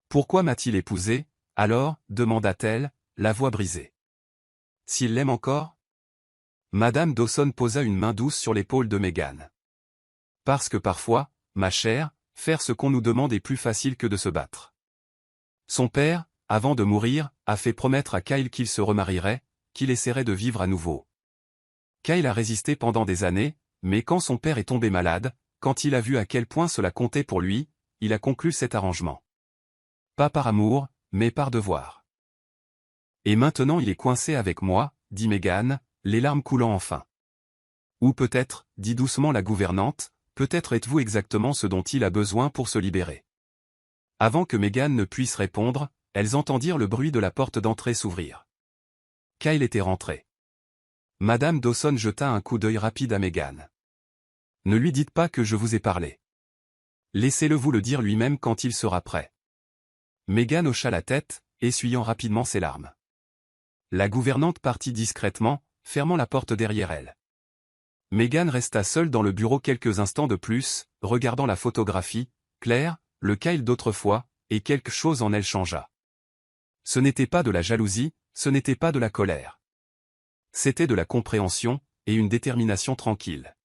Pourquoi m'a-t-il épousée, alors, demanda-t-elle, la voix brisée. S'il l'aime encore ? Madame Dawson posa une main douce sur l'épaule de Megan. Parce que parfois, ma chère, faire ce qu'on nous demande est plus facile que de se battre. Son père, avant de mourir, a fait promettre à Kyle qu'il se remarierait, qu'il essaierait de vivre à nouveau. Kyle a résisté pendant des années, mais quand son père est tombé malade, quand il a vu à quel point cela comptait pour lui, il a conclu cet arrangement. Pas par amour, mais par devoir. Et maintenant il est coincé avec moi, dit Megan, les larmes coulant enfin. Ou peut-être, dit doucement la gouvernante, peut-être êtes-vous exactement ce dont il a besoin pour se libérer. Avant que Megan ne puisse répondre, elles entendirent le bruit de la porte d'entrée s'ouvrir. Kyle était rentré. Madame Dawson jeta un coup d'œil rapide à Megan. Ne lui dites pas que je vous ai parlé. Laissez-le vous le dire lui-même quand il sera prêt. Megan hocha la tête, essuyant rapidement ses larmes. La gouvernante partit discrètement, fermant la porte derrière elle. Megan resta seule dans le bureau quelques instants de plus, regardant la photographie, Claire, le Kyle d'autrefois, et quelque chose en elle changea. Ce n'était pas de la jalousie, ce n'était pas de la colère. C'était de la compréhension, et une détermination tranquille.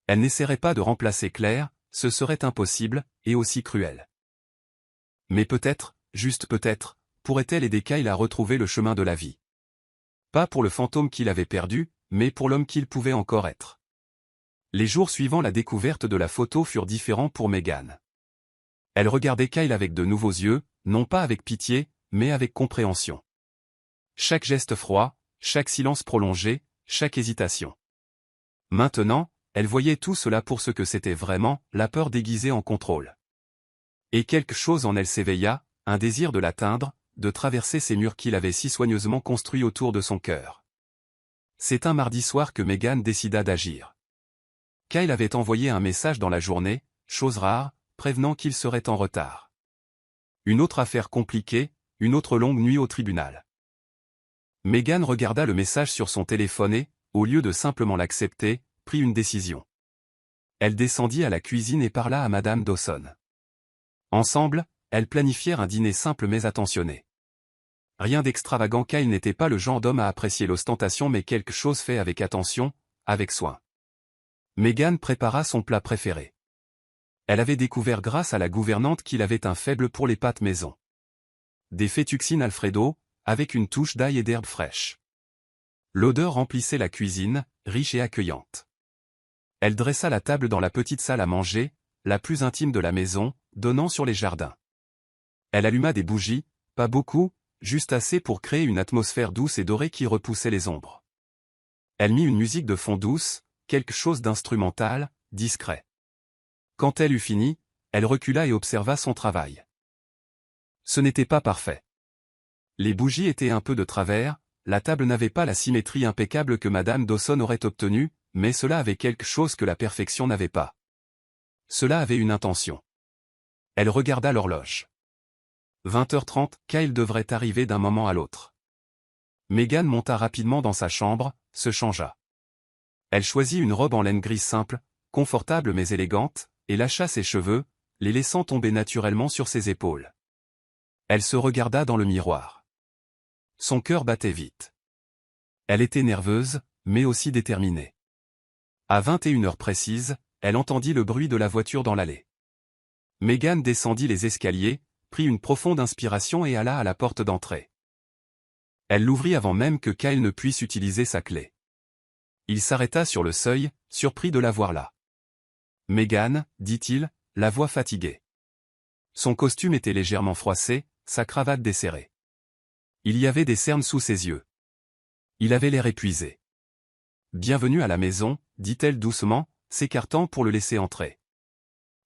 Elle n'essaierait pas de remplacer Claire, ce serait impossible, et aussi cruel. Mais peut-être, juste peut-être, pourrait-elle aider Kyle à retrouver le chemin de la vie. Pas pour le fantôme qu'il avait perdu, mais pour l'homme qu'il pouvait encore être. Les jours suivant la découverte de la photo furent différents pour Megan. Elle regardait Kyle avec de nouveaux yeux, non pas avec pitié, mais avec compréhension. Chaque geste froid, chaque silence prolongé, chaque hésitation. Maintenant, elle voyait tout cela pour ce que c'était vraiment, la peur déguisée en contrôle. Et quelque chose en elle s'éveilla, un désir de l'atteindre, de traverser ces murs qu'il avait si soigneusement construits autour de son cœur. C'est un mardi soir que Meghan décida d'agir. Kyle avait envoyé un message dans la journée, chose rare, prévenant qu'il serait en retard. Une autre affaire compliquée, une autre longue nuit au tribunal. Meghan regarda le message sur son téléphone et, au lieu de simplement l'accepter, prit une décision. Elle descendit à la cuisine et parla à Madame Dawson. Ensemble, elles planifièrent un dîner simple mais attentionné. Rien d'extravagant. Kyle n'était pas le genre d'homme à apprécier l'ostentation mais quelque chose fait avec attention, avec soin. Meghan prépara son plat préféré. Elle avait découvert grâce à la gouvernante qu'il avait un faible pour les pâtes maison. Des fettuccines Alfredo, avec une touche d'ail et d'herbes fraîches. L'odeur remplissait la cuisine, riche et accueillante. Elle dressa la table dans la petite salle à manger, la plus intime de la maison, donnant sur les jardins. Elle alluma des bougies, pas beaucoup, juste assez pour créer une atmosphère douce et dorée qui repoussait les ombres. Elle mit une musique de fond douce, quelque chose d'instrumental, discret. Quand elle eut fini, elle recula et observa son travail. Ce n'était pas parfait. Les bougies étaient un peu de travers, la table n'avait pas la symétrie impeccable que Madame Dawson aurait obtenue, mais cela avait quelque chose que la perfection n'avait pas. Cela avait une intention. Elle regarda l'horloge. 20h30, Kyle devrait arriver d'un moment à l'autre. Meghan monta rapidement dans sa chambre, se changea. Elle choisit une robe en laine grise simple, confortable mais élégante, et lâcha ses cheveux, les laissant tomber naturellement sur ses épaules. Elle se regarda dans le miroir. Son cœur battait vite. Elle était nerveuse, mais aussi déterminée. À 21h précises, elle entendit le bruit de la voiture dans l'allée. Meghan descendit les escaliers, prit une profonde inspiration et alla à la porte d'entrée. Elle l'ouvrit avant même que Kyle ne puisse utiliser sa clé. Il s'arrêta sur le seuil, surpris de la voir là. « Meghan, dit-il, la voix fatiguée. » Son costume était légèrement froissé, sa cravate desserrée. Il y avait des cernes sous ses yeux. Il avait l'air épuisé. « Bienvenue à la maison, dit-elle doucement, s'écartant pour le laisser entrer.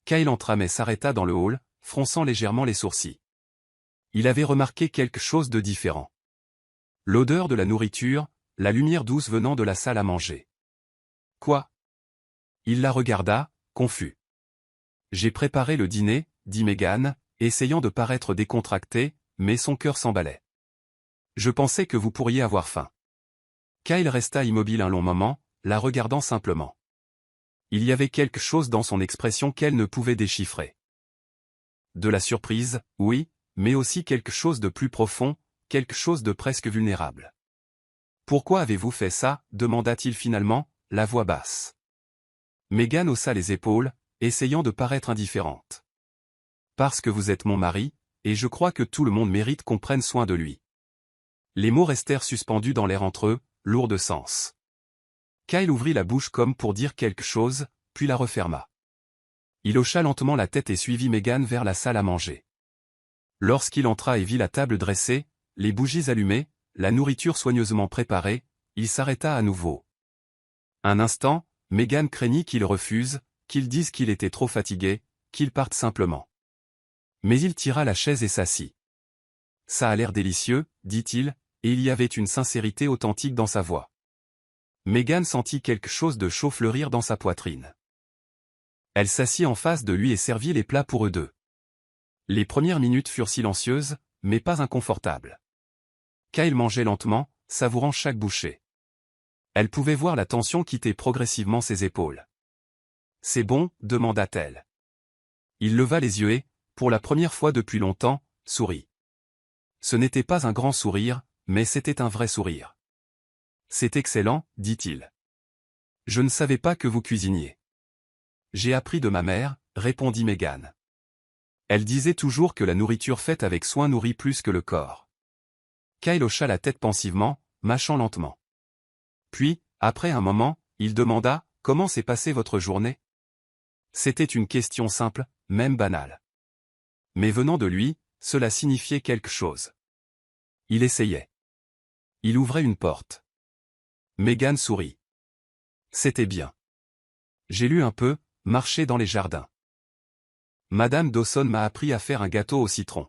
Kyle entra mais s'arrêta dans le hall, fronçant légèrement les sourcils. Il avait remarqué quelque chose de différent. L'odeur de la nourriture, la lumière douce venant de la salle à manger. Quoi? Il la regarda, confus. J'ai préparé le dîner, dit Meghan, essayant de paraître décontractée, mais son cœur s'emballait. Je pensais que vous pourriez avoir faim. Kyle resta immobile un long moment, la regardant simplement. Il y avait quelque chose dans son expression qu'elle ne pouvait déchiffrer. De la surprise, oui, mais aussi quelque chose de plus profond, quelque chose de presque vulnérable. Pourquoi avez-vous fait ça? Demanda-t-il finalement, la voix basse. Meghan haussa les épaules, essayant de paraître indifférente. Parce que vous êtes mon mari, et je crois que tout le monde mérite qu'on prenne soin de lui. Les mots restèrent suspendus dans l'air entre eux, lourds de sens. Kyle ouvrit la bouche comme pour dire quelque chose, puis la referma. Il hocha lentement la tête et suivit Meghan vers la salle à manger. Lorsqu'il entra et vit la table dressée, les bougies allumées, la nourriture soigneusement préparée, il s'arrêta à nouveau. Un instant, Meghan craignit qu'il refuse, qu'il dise qu'il était trop fatigué, qu'il parte simplement. Mais il tira la chaise et s'assit. Ça a l'air délicieux, dit-il, et il y avait une sincérité authentique dans sa voix. Meghan sentit quelque chose de chaud fleurir dans sa poitrine. Elle s'assit en face de lui et servit les plats pour eux deux. Les premières minutes furent silencieuses, mais pas inconfortables. Kyle mangeait lentement, savourant chaque bouchée. Elle pouvait voir la tension quitter progressivement ses épaules. « C'est bon ?» demanda-t-elle. Il leva les yeux et, pour la première fois depuis longtemps, sourit. Ce n'était pas un grand sourire, mais c'était un vrai sourire. « C'est excellent, dit-il. Je ne savais pas que vous cuisiniez. J'ai appris de ma mère, répondit Meghan. Elle disait toujours que la nourriture faite avec soin nourrit plus que le corps. Kyle hocha la tête pensivement, mâchant lentement. Puis, après un moment, il demanda « Comment s'est passée votre journée ?» C'était une question simple, même banale. Mais venant de lui, cela signifiait quelque chose. Il essayait. Il ouvrait une porte. Meghan sourit. C'était bien. J'ai lu un peu, marché dans les jardins. Madame Dawson m'a appris à faire un gâteau au citron.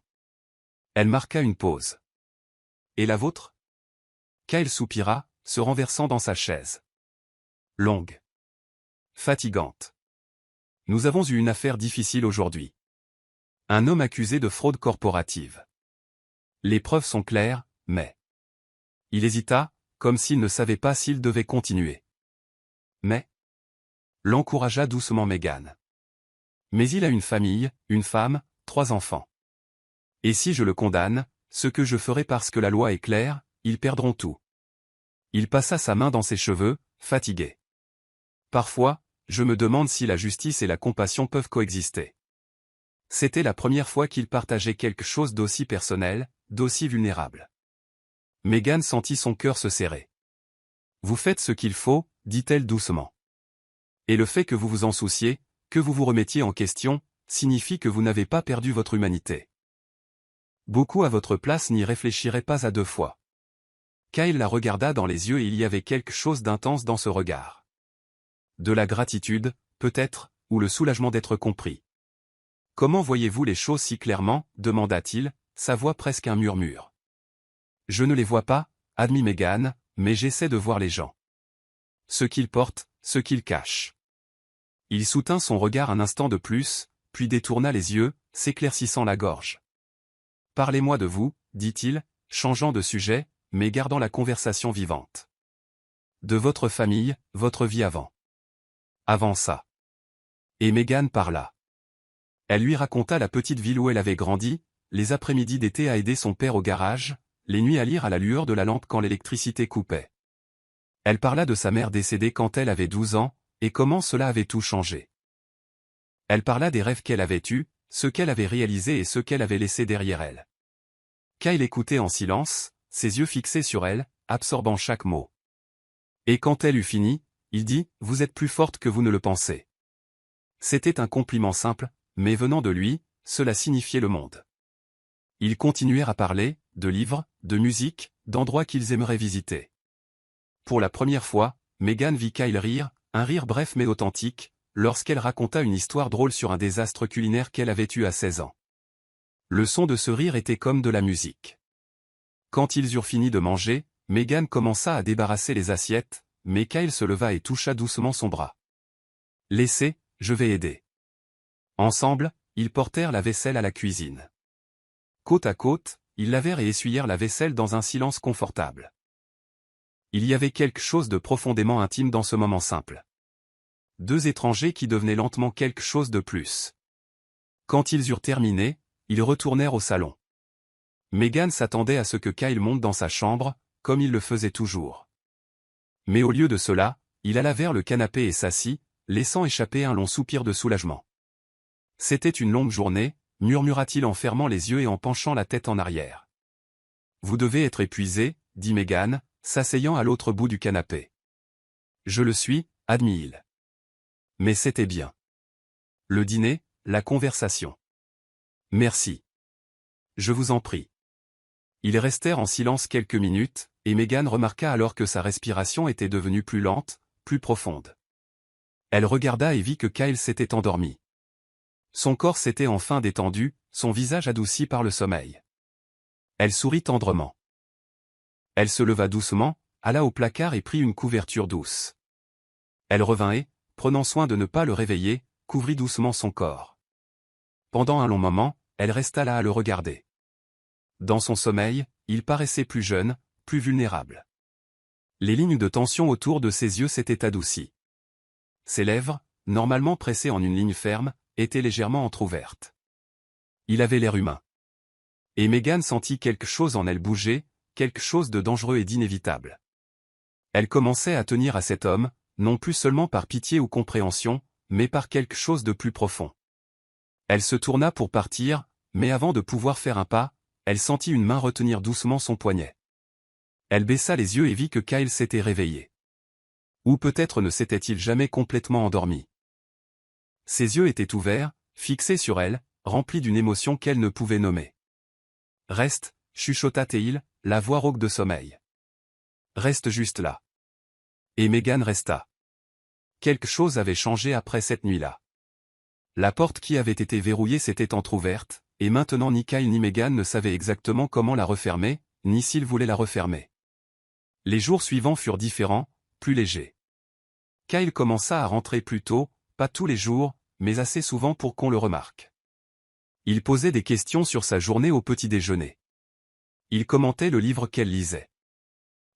Elle marqua une pause. Et la vôtre? Kyle soupira, se renversant dans sa chaise. Longue. Fatigante. Nous avons eu une affaire difficile aujourd'hui. Un homme accusé de fraude corporative. Les preuves sont claires, mais... Il hésita, comme s'il ne savait pas s'il devait continuer. Mais... L'encouragea doucement Megan. Mais il a une famille, une femme, 3 enfants. Et si je le condamne, ce que je ferai parce que la loi est claire, ils perdront tout. Il passa sa main dans ses cheveux, fatigué. Parfois, je me demande si la justice et la compassion peuvent coexister. C'était la première fois qu'il partageait quelque chose d'aussi personnel, d'aussi vulnérable. Megan sentit son cœur se serrer. Vous faites ce qu'il faut, dit-elle doucement. Et le fait que vous vous en souciez, que vous vous remettiez en question, signifie que vous n'avez pas perdu votre humanité. Beaucoup à votre place n'y réfléchiraient pas à 2 fois. Kyle la regarda dans les yeux et il y avait quelque chose d'intense dans ce regard. De la gratitude, peut-être, ou le soulagement d'être compris. Comment voyez-vous les choses si clairement, demanda-t-il, sa voix presque un murmure. Je ne les vois pas, admit Megan, mais j'essaie de voir les gens. Ce qu'ils portent, ce qu'ils cachent. Il soutint son regard un instant de plus, puis détourna les yeux, s'éclaircissant la gorge. Parlez-moi de vous, dit-il, changeant de sujet, mais gardant la conversation vivante. De votre famille, votre vie avant. Avant ça. Et Megan parla. Elle lui raconta la petite ville où elle avait grandi, les après-midi d'été à aider son père au garage, les nuits à lire à la lueur de la lampe quand l'électricité coupait. Elle parla de sa mère décédée quand elle avait 12 ans, et comment cela avait tout changé. Elle parla des rêves qu'elle avait eus, ceux qu'elle avait réalisés et ceux qu'elle avait laissés derrière elle. Kyle écoutait en silence, ses yeux fixés sur elle, absorbant chaque mot. Et quand elle eut fini, il dit « Vous êtes plus forte que vous ne le pensez ». C'était un compliment simple, mais venant de lui, cela signifiait le monde. Ils continuèrent à parler, de livres, de musique, d'endroits qu'ils aimeraient visiter. Pour la première fois, Megan vit Kyle rire, un rire bref mais authentique, lorsqu'elle raconta une histoire drôle sur un désastre culinaire qu'elle avait eu à 16 ans. Le son de ce rire était comme de la musique. Quand ils eurent fini de manger, Megan commença à débarrasser les assiettes, mais Kyle se leva et toucha doucement son bras. « Laissez, je vais aider. » Ensemble, ils portèrent la vaisselle à la cuisine. Côte à côte, ils lavèrent et essuyèrent la vaisselle dans un silence confortable. Il y avait quelque chose de profondément intime dans ce moment simple. 2 étrangers qui devenaient lentement quelque chose de plus. Quand ils eurent terminé, ils retournèrent au salon. Megan s'attendait à ce que Kyle monte dans sa chambre, comme il le faisait toujours. Mais au lieu de cela, il alla vers le canapé et s'assit, laissant échapper un long soupir de soulagement. C'était une longue journée, murmura-t-il en fermant les yeux et en penchant la tête en arrière. Vous devez être épuisé, dit Megan, s'asseyant à l'autre bout du canapé. Je le suis, admit-il. Mais c'était bien. Le dîner, la conversation. Merci. Je vous en prie. Ils restèrent en silence quelques minutes, et Megan remarqua alors que sa respiration était devenue plus lente, plus profonde. Elle regarda et vit que Kyle s'était endormi. Son corps s'était enfin détendu, son visage adouci par le sommeil. Elle sourit tendrement. Elle se leva doucement, alla au placard et prit une couverture douce. Elle revint et, prenant soin de ne pas le réveiller, couvrit doucement son corps. Pendant un long moment, elle resta là à le regarder. Dans son sommeil, il paraissait plus jeune, plus vulnérable. Les lignes de tension autour de ses yeux s'étaient adoucies. Ses lèvres, normalement pressées en une ligne ferme, étaient légèrement entr'ouvertes. Il avait l'air humain. Et Megan sentit quelque chose en elle bouger, quelque chose de dangereux et d'inévitable. Elle commençait à tenir à cet homme, non plus seulement par pitié ou compréhension, mais par quelque chose de plus profond. Elle se tourna pour partir, mais avant de pouvoir faire un pas, elle sentit une main retenir doucement son poignet. Elle baissa les yeux et vit que Kyle s'était réveillé. Ou peut-être ne s'était-il jamais complètement endormi. Ses yeux étaient ouverts, fixés sur elle, remplis d'une émotion qu'elle ne pouvait nommer. « Reste, chuchota-t-il, la voix rauque de sommeil. Reste juste là. » Et Megan resta. Quelque chose avait changé après cette nuit-là. La porte qui avait été verrouillée s'était entr'ouverte, et maintenant ni Kyle ni Meghan ne savaient exactement comment la refermer, ni s'ils voulaient la refermer. Les jours suivants furent différents, plus légers. Kyle commença à rentrer plus tôt, pas tous les jours, mais assez souvent pour qu'on le remarque. Il posait des questions sur sa journée au petit déjeuner. Il commentait le livre qu'elle lisait.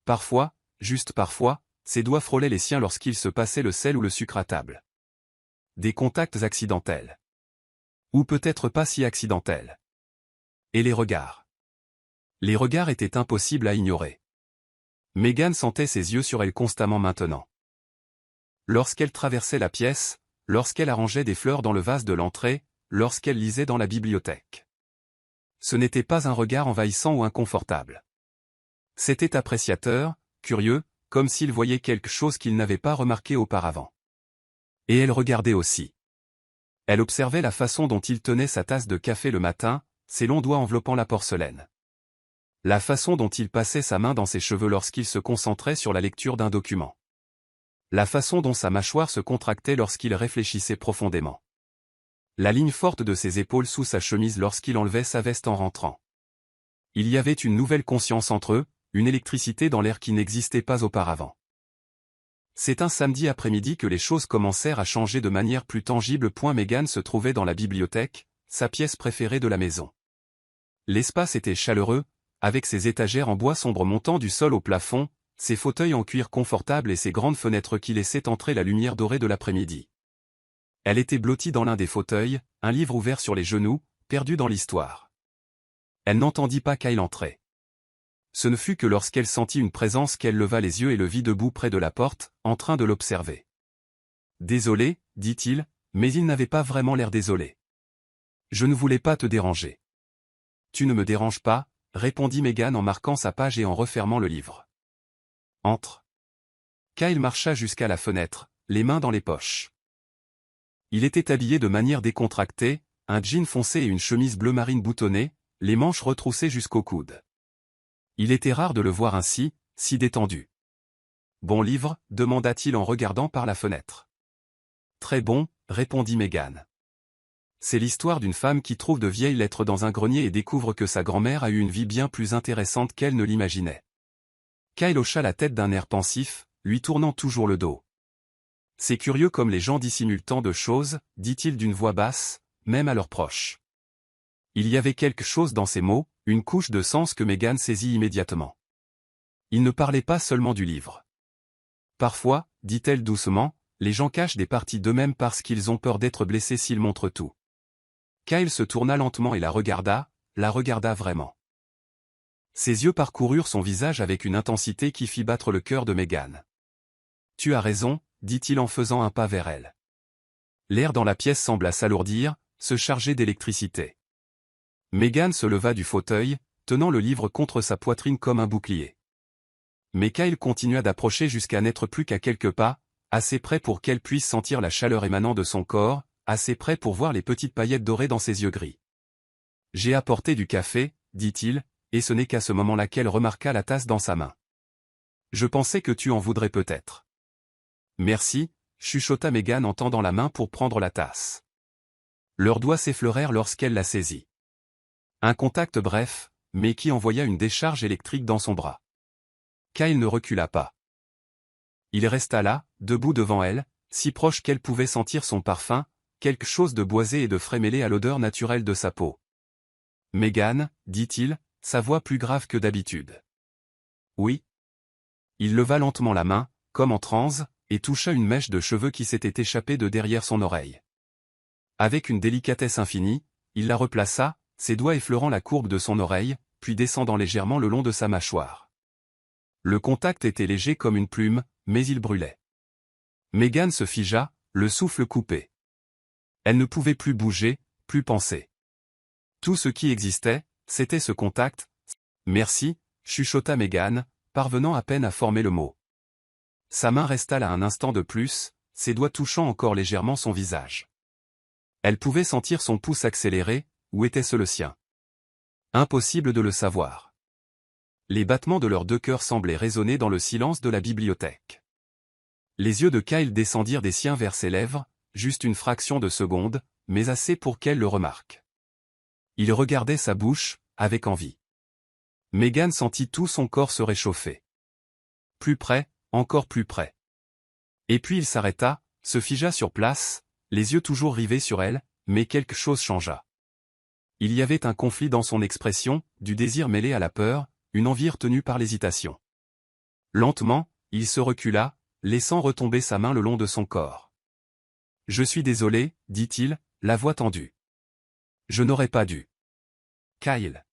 Parfois, juste parfois, ses doigts frôlaient les siens lorsqu'il se passait le sel ou le sucre à table. Des contacts accidentels. Ou peut-être pas si accidentels. Et les regards. Les regards étaient impossibles à ignorer. Meghan sentait ses yeux sur elle constamment maintenant. Lorsqu'elle traversait la pièce, lorsqu'elle arrangeait des fleurs dans le vase de l'entrée, lorsqu'elle lisait dans la bibliothèque. Ce n'était pas un regard envahissant ou inconfortable. C'était appréciateur, curieux, comme s'il voyait quelque chose qu'il n'avait pas remarqué auparavant. Et elle regardait aussi. Elle observait la façon dont il tenait sa tasse de café le matin, ses longs doigts enveloppant la porcelaine. La façon dont il passait sa main dans ses cheveux lorsqu'il se concentrait sur la lecture d'un document. La façon dont sa mâchoire se contractait lorsqu'il réfléchissait profondément. La ligne forte de ses épaules sous sa chemise lorsqu'il enlevait sa veste en rentrant. Il y avait une nouvelle conscience entre eux, une électricité dans l'air qui n'existait pas auparavant. C'est un samedi après-midi que les choses commencèrent à changer de manière plus tangible. Meghan se trouvait dans la bibliothèque, sa pièce préférée de la maison. L'espace était chaleureux, avec ses étagères en bois sombre montant du sol au plafond, ses fauteuils en cuir confortable et ses grandes fenêtres qui laissaient entrer la lumière dorée de l'après-midi. Elle était blottie dans l'un des fauteuils, un livre ouvert sur les genoux, perdu dans l'histoire. Elle n'entendit pas Kyle entrer. Ce ne fut que lorsqu'elle sentit une présence qu'elle leva les yeux et le vit debout près de la porte, en train de l'observer. « Désolé, dit-il, mais il n'avait pas vraiment l'air désolé. Je ne voulais pas te déranger. »« Tu ne me déranges pas, » répondit Meghan en marquant sa page et en refermant le livre. « Entre. » Kyle marcha jusqu'à la fenêtre, les mains dans les poches. Il était habillé de manière décontractée, un jean foncé et une chemise bleu marine boutonnée, les manches retroussées jusqu'au coude. Il était rare de le voir ainsi, si détendu. « Bon livre » demanda-t-il en regardant par la fenêtre. « Très bon » répondit Meghan. C'est l'histoire d'une femme qui trouve de vieilles lettres dans un grenier et découvre que sa grand-mère a eu une vie bien plus intéressante qu'elle ne l'imaginait. Kyle hocha la tête d'un air pensif, lui tournant toujours le dos. « C'est curieux comme les gens dissimulent tant de choses, dit-il d'une voix basse, même à leurs proches. » Il y avait quelque chose dans ces mots, une couche de sens que Meghan saisit immédiatement. Il ne parlait pas seulement du livre. Parfois, dit-elle doucement, les gens cachent des parties d'eux-mêmes parce qu'ils ont peur d'être blessés s'ils montrent tout. Kyle se tourna lentement et la regarda vraiment. Ses yeux parcoururent son visage avec une intensité qui fit battre le cœur de Meghan. « Tu as raison, » dit-il en faisant un pas vers elle. L'air dans la pièce sembla s'alourdir, se charger d'électricité. Meghan se leva du fauteuil, tenant le livre contre sa poitrine comme un bouclier. Mais Kyle continua d'approcher jusqu'à n'être plus qu'à quelques pas, assez près pour qu'elle puisse sentir la chaleur émanant de son corps, assez près pour voir les petites paillettes dorées dans ses yeux gris. « J'ai apporté du café, » dit-il, et ce n'est qu'à ce moment-là qu'elle remarqua la tasse dans sa main. « Je pensais que tu en voudrais peut-être. »« Merci » chuchota Meghan en tendant la main pour prendre la tasse. Leurs doigts s'effleurèrent lorsqu'elle la saisit. Un contact bref, mais qui envoya une décharge électrique dans son bras. Kyle ne recula pas. Il resta là, debout devant elle, si proche qu'elle pouvait sentir son parfum, quelque chose de boisé et de frais mêlé à l'odeur naturelle de sa peau. « Meghan, » dit-il, sa voix plus grave que d'habitude. « Oui. » Il leva lentement la main, comme en transe, et toucha une mèche de cheveux qui s'était échappée de derrière son oreille. Avec une délicatesse infinie, il la replaça, ses doigts effleurant la courbe de son oreille, puis descendant légèrement le long de sa mâchoire. Le contact était léger comme une plume, mais il brûlait. Meghan se figea, le souffle coupé. Elle ne pouvait plus bouger, plus penser. Tout ce qui existait, c'était ce contact. « Merci » chuchota Meghan, parvenant à peine à former le mot. Sa main resta là un instant de plus, ses doigts touchant encore légèrement son visage. Elle pouvait sentir son pouce accélérer, ou était-ce le sien? Impossible de le savoir. Les battements de leurs deux cœurs semblaient résonner dans le silence de la bibliothèque. Les yeux de Kyle descendirent des siens vers ses lèvres, juste une fraction de seconde, mais assez pour qu'elle le remarque. Il regardait sa bouche, avec envie. Megan sentit tout son corps se réchauffer. Plus près, encore plus près. Et puis il s'arrêta, se figea sur place, les yeux toujours rivés sur elle, mais quelque chose changea. Il y avait un conflit dans son expression, du désir mêlé à la peur, une envie retenue par l'hésitation. Lentement, il se recula, laissant retomber sa main le long de son corps. « Je suis désolé, dit-il, la voix tendue. Je n'aurais pas dû. » Kyle.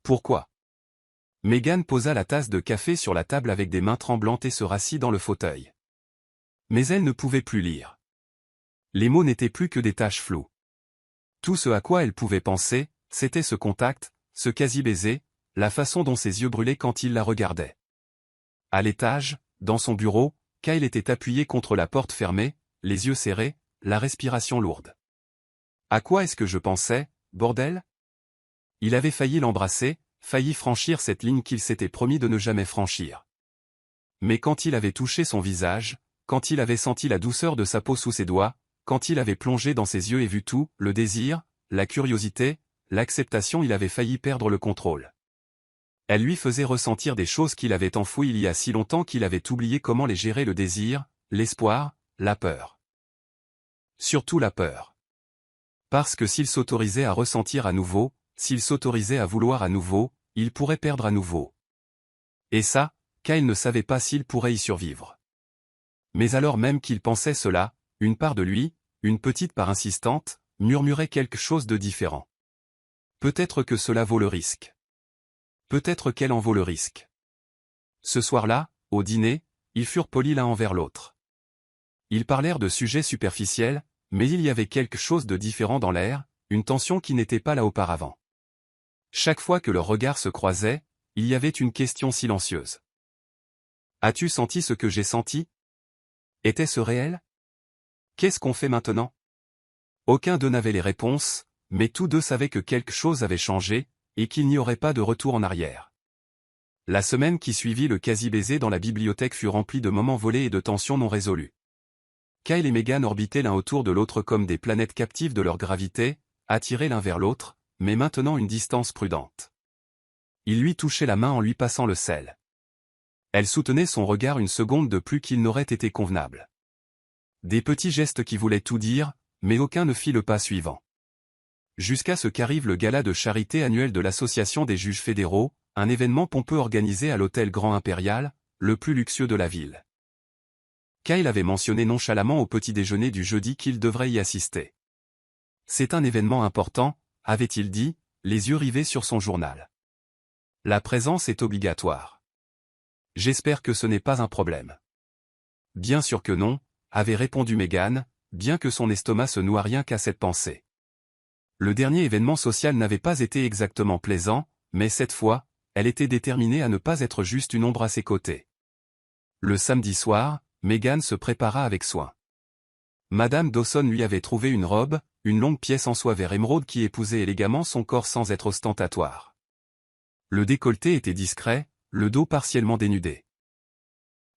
Pourquoi? Megan posa la tasse de café sur la table avec des mains tremblantes et se rassit dans le fauteuil. Mais elle ne pouvait plus lire. Les mots n'étaient plus que des taches floues. Tout ce à quoi elle pouvait penser, c'était ce contact, ce quasi-baiser, la façon dont ses yeux brûlaient quand il la regardait. À l'étage, dans son bureau, Kyle était appuyé contre la porte fermée, les yeux serrés, la respiration lourde. À quoi est-ce que je pensais, bordel? Il avait failli l'embrasser, failli franchir cette ligne qu'il s'était promis de ne jamais franchir. Mais quand il avait touché son visage, quand il avait senti la douceur de sa peau sous ses doigts, quand il avait plongé dans ses yeux et vu tout, le désir, la curiosité, l'acceptation, il avait failli perdre le contrôle. Elle lui faisait ressentir des choses qu'il avait enfouies il y a si longtemps qu'il avait oublié comment les gérer, le désir, l'espoir, la peur. Surtout la peur. Parce que s'il s'autorisait à ressentir à nouveau, s'il s'autorisait à vouloir à nouveau, il pourrait perdre à nouveau. Et ça, Kyle ne savait pas s'il pourrait y survivre. Mais alors même qu'il pensait cela, une part de lui, une petite part insistante, murmurait quelque chose de différent. Peut-être que cela vaut le risque. Peut-être qu'elle en vaut le risque. Ce soir-là, au dîner, ils furent polis l'un envers l'autre. Ils parlèrent de sujets superficiels, mais il y avait quelque chose de différent dans l'air, une tension qui n'était pas là auparavant. Chaque fois que leurs regards se croisaient, il y avait une question silencieuse. « As-tu senti ce que j'ai senti? Était-ce réel? Qu'est-ce qu'on fait maintenant ?» Aucun d'eux n'avait les réponses, mais tous deux savaient que quelque chose avait changé, et qu'il n'y aurait pas de retour en arrière. La semaine qui suivit le quasi-baiser dans la bibliothèque fut remplie de moments volés et de tensions non résolues. Kyle et Megan orbitaient l'un autour de l'autre comme des planètes captives de leur gravité, attirés l'un vers l'autre, mais maintenant une distance prudente. Il lui touchait la main en lui passant le sel. Elle soutenait son regard une seconde de plus qu'il n'aurait été convenable. Des petits gestes qui voulaient tout dire, mais aucun ne fit le pas suivant. Jusqu'à ce qu'arrive le gala de charité annuel de l'Association des juges fédéraux, un événement pompeux organisé à l'hôtel Grand Impérial, le plus luxueux de la ville. Kyle avait mentionné nonchalamment au petit déjeuner du jeudi qu'il devrait y assister. C'est un événement important, avait-il dit, les yeux rivés sur son journal. La présence est obligatoire. J'espère que ce n'est pas un problème. Bien sûr que non, avait répondu Megan, bien que son estomac se noie rien qu'à cette pensée. Le dernier événement social n'avait pas été exactement plaisant, mais cette fois, elle était déterminée à ne pas être juste une ombre à ses côtés. Le samedi soir, Megan se prépara avec soin. Madame Dawson lui avait trouvé une robe, une longue pièce en soie vert émeraude qui épousait élégamment son corps sans être ostentatoire. Le décolleté était discret, le dos partiellement dénudé.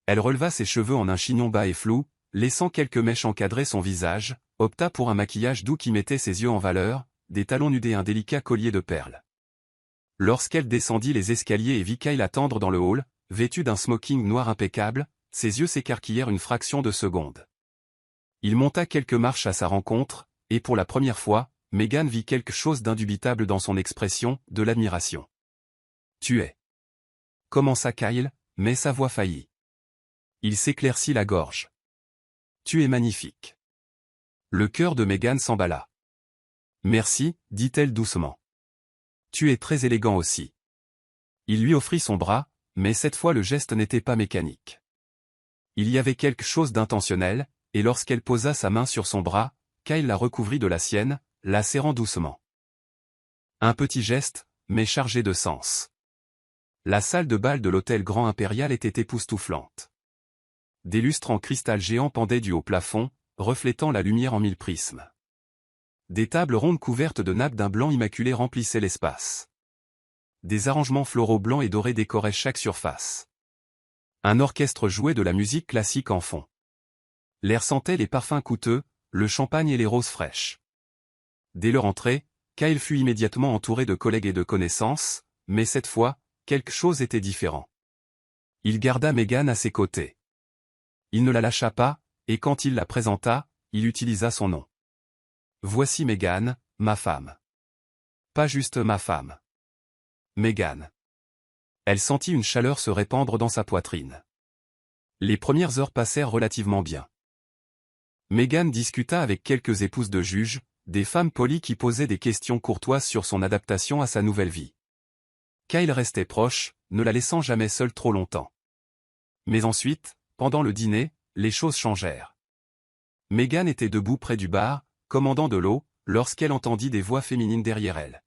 Elle releva ses cheveux en un chignon bas et flou, laissant quelques mèches encadrer son visage, opta pour un maquillage doux qui mettait ses yeux en valeur, des talons nudés et un délicat collier de perles. Lorsqu'elle descendit les escaliers et vit Kyle attendre dans le hall, vêtu d'un smoking noir impeccable, ses yeux s'écarquillèrent une fraction de seconde. Il monta quelques marches à sa rencontre, et pour la première fois, Megan vit quelque chose d'indubitable dans son expression, de l'admiration. « Tu es. » commença Kyle, mais sa voix faillit. Il s'éclaircit la gorge. « Tu es magnifique. » Le cœur de Megan s'emballa. « Merci, dit-elle doucement. Tu es très élégant aussi. » Il lui offrit son bras, mais cette fois le geste n'était pas mécanique. Il y avait quelque chose d'intentionnel, et lorsqu'elle posa sa main sur son bras, Kyle la recouvrit de la sienne, la serrant doucement. Un petit geste, mais chargé de sens. La salle de bal de l'hôtel Grand Impérial était époustouflante. Des lustres en cristal géant pendaient du haut plafond, reflétant la lumière en mille prismes. Des tables rondes couvertes de nappes d'un blanc immaculé remplissaient l'espace. Des arrangements floraux blancs et dorés décoraient chaque surface. Un orchestre jouait de la musique classique en fond. L'air sentait les parfums coûteux, le champagne et les roses fraîches. Dès leur entrée, Kyle fut immédiatement entouré de collègues et de connaissances, mais cette fois, quelque chose était différent. Il garda Meghan à ses côtés. Il ne la lâcha pas, et quand il la présenta, il utilisa son nom. Voici Meghan, ma femme. Pas juste ma femme. Meghan. Elle sentit une chaleur se répandre dans sa poitrine. Les premières heures passèrent relativement bien. Meghan discuta avec quelques épouses de juges, des femmes polies qui posaient des questions courtoises sur son adaptation à sa nouvelle vie. Kyle restait proche, ne la laissant jamais seule trop longtemps. Mais ensuite, pendant le dîner, les choses changèrent. Meghan était debout près du bar, commandant de l'eau, lorsqu'elle entendit des voix féminines derrière elle.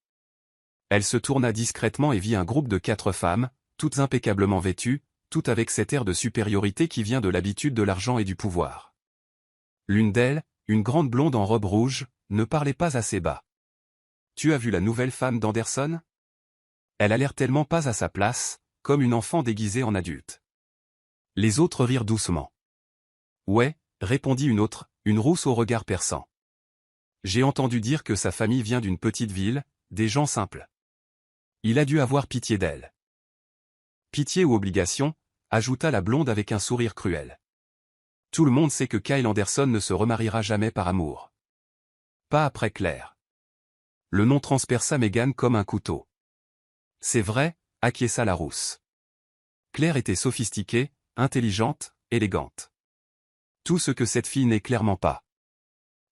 Elle se tourna discrètement et vit un groupe de 4 femmes, toutes impeccablement vêtues, toutes avec cet air de supériorité qui vient de l'habitude de l'argent et du pouvoir. L'une d'elles, une grande blonde en robe rouge, ne parlait pas assez bas. « Tu as vu la nouvelle femme d'Anderson ? Elle a l'air tellement pas à sa place, comme une enfant déguisée en adulte. » Les autres rirent doucement. « Ouais, » répondit une autre, une rousse au regard perçant. « J'ai entendu dire que sa famille vient d'une petite ville, des gens simples. Il a dû avoir pitié d'elle. » Pitié ou obligation, ajouta la blonde avec un sourire cruel. Tout le monde sait que Kyle Anderson ne se remariera jamais par amour. Pas après Claire. Le nom transperça Meghan comme un couteau. C'est vrai, acquiesça la rousse. Claire était sophistiquée, intelligente, élégante. Tout ce que cette fille n'est clairement pas.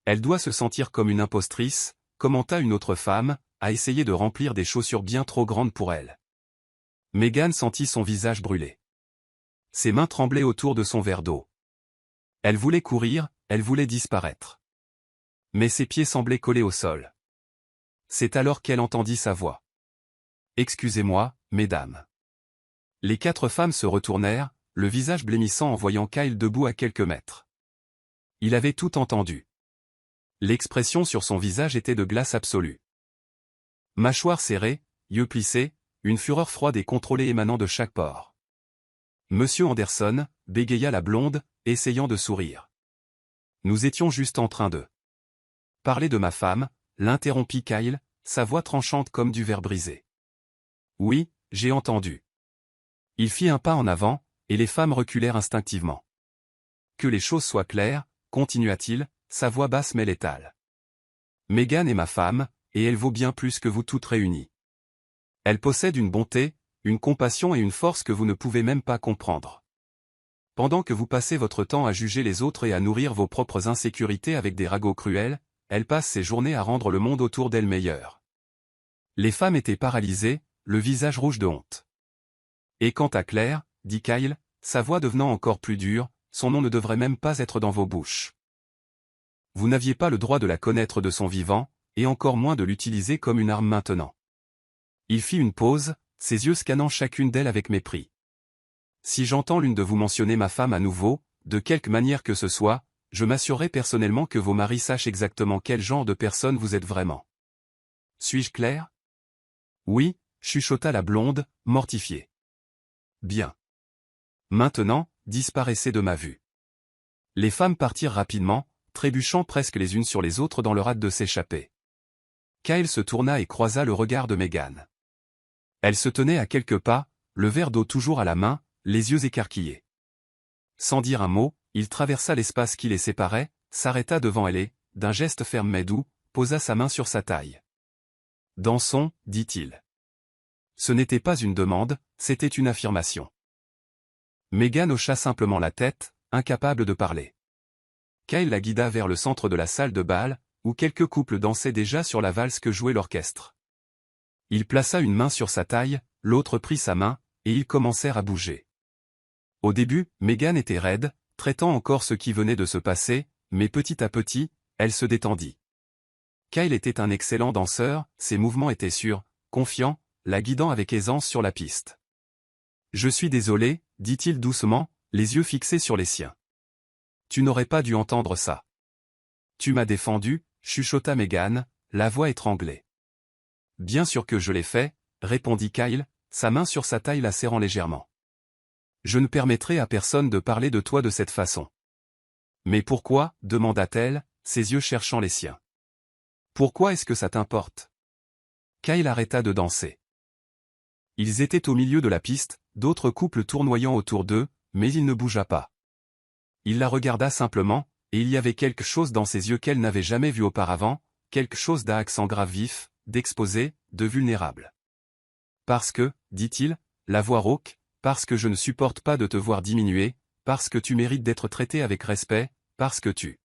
Elle doit se sentir comme une impostrice, commenta une autre femme, à essayer de remplir des chaussures bien trop grandes pour elle. Meghan sentit son visage brûler. Ses mains tremblaient autour de son verre d'eau. Elle voulait courir, elle voulait disparaître. Mais ses pieds semblaient collés au sol. C'est alors qu'elle entendit sa voix. « Excusez-moi, mesdames. » Les 4 femmes se retournèrent, le visage blêmissant en voyant Kyle debout à quelques mètres. Il avait tout entendu. L'expression sur son visage était de glace absolue. Mâchoire serrée, yeux plissés, une fureur froide et contrôlée émanant de chaque pore. « Monsieur Anderson, » bégaya la blonde, essayant de sourire. « Nous étions juste en train de parler de ma femme, » l'interrompit Kyle, sa voix tranchante comme du verre brisé. « Oui, j'ai entendu. » Il fit un pas en avant, et les femmes reculèrent instinctivement. « Que les choses soient claires, » continua-t-il, sa voix basse mais létale. « Meghan est ma femme, et elle vaut bien plus que vous toutes réunies. Elle possède une bonté, une compassion et une force que vous ne pouvez même pas comprendre. Pendant que vous passez votre temps à juger les autres et à nourrir vos propres insécurités avec des ragots cruels, elle passe ses journées à rendre le monde autour d'elle meilleur. » Les femmes étaient paralysées, le visage rouge de honte. « Et quant à Claire, » dit Kyle, sa voix devenant encore plus dure, « son nom ne devrait même pas être dans vos bouches. Vous n'aviez pas le droit de la connaître de son vivant, et encore moins de l'utiliser comme une arme maintenant. » Il fit une pause, ses yeux scannant chacune d'elles avec mépris. « Si j'entends l'une de vous mentionner ma femme à nouveau, de quelque manière que ce soit, je m'assurerai personnellement que vos maris sachent exactement quel genre de personne vous êtes vraiment. Suis-je clair ? » Oui, chuchota la blonde, mortifiée. Bien. Maintenant, disparaissez de ma vue. Les femmes partirent rapidement, trébuchant presque les unes sur les autres dans leur hâte de s'échapper. Kyle se tourna et croisa le regard de Meghan. Elle se tenait à quelques pas, le verre d'eau toujours à la main, les yeux écarquillés. Sans dire un mot, il traversa l'espace qui les séparait, s'arrêta devant elle et, d'un geste ferme mais doux, posa sa main sur sa taille. « Dansons, » dit-il. Ce n'était pas une demande, c'était une affirmation. Meghan hocha simplement la tête, incapable de parler. Kyle la guida vers le centre de la salle de bal, où quelques couples dansaient déjà sur la valse que jouait l'orchestre. Il plaça une main sur sa taille, l'autre prit sa main, et ils commencèrent à bouger. Au début, Meghan était raide, traitant encore ce qui venait de se passer, mais petit à petit, elle se détendit. Kyle était un excellent danseur, ses mouvements étaient sûrs, confiants, la guidant avec aisance sur la piste. « Je suis désolé, » dit-il doucement, les yeux fixés sur les siens. « Tu n'aurais pas dû entendre ça. »« Tu m'as défendu, » chuchota Meghan, la voix étranglée. « Bien sûr que je l'ai fait, » répondit Kyle, sa main sur sa taille la serrant légèrement. Je ne permettrai à personne de parler de toi de cette façon. Mais pourquoi, demanda-t-elle, ses yeux cherchant les siens. Pourquoi est-ce que ça t'importe? Kyle arrêta de danser. Ils étaient au milieu de la piste, d'autres couples tournoyant autour d'eux, mais il ne bougea pas. Il la regarda simplement, et il y avait quelque chose dans ses yeux qu'elle n'avait jamais vu auparavant, quelque chose d'accent grave vif, d'exposé, de vulnérable. Parce que, dit-il, la voix rauque, parce que je ne supporte pas de te voir diminuer, parce que tu mérites d'être traité avec respect, parce que tu...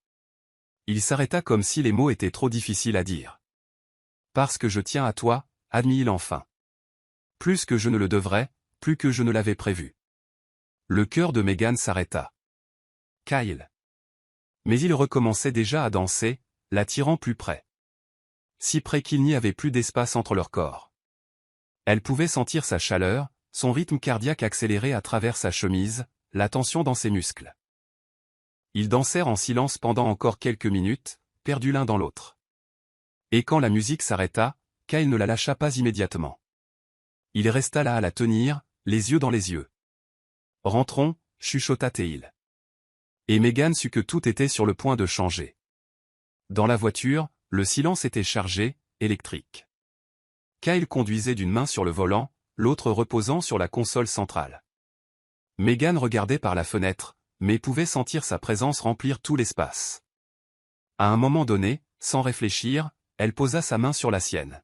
Il s'arrêta comme si les mots étaient trop difficiles à dire. Parce que je tiens à toi, admit-il enfin. Plus que je ne le devrais, plus que je ne l'avais prévu. Le cœur de Megan s'arrêta. Kyle. Mais il recommençait déjà à danser, l'attirant plus près. Si près qu'il n'y avait plus d'espace entre leurs corps. Elle pouvait sentir sa chaleur, son rythme cardiaque accéléré à travers sa chemise, la tension dans ses muscles. Ils dansèrent en silence pendant encore quelques minutes, perdus l'un dans l'autre. Et quand la musique s'arrêta, Kyle ne la lâcha pas immédiatement. Il resta là à la tenir, les yeux dans les yeux. Rentrons, chuchota-t-il. Et Megan sut que tout était sur le point de changer. Dans la voiture, le silence était chargé, électrique. Kyle conduisait d'une main sur le volant, l'autre reposant sur la console centrale. Megan regardait par la fenêtre, mais pouvait sentir sa présence remplir tout l'espace. À un moment donné, sans réfléchir, elle posa sa main sur la sienne.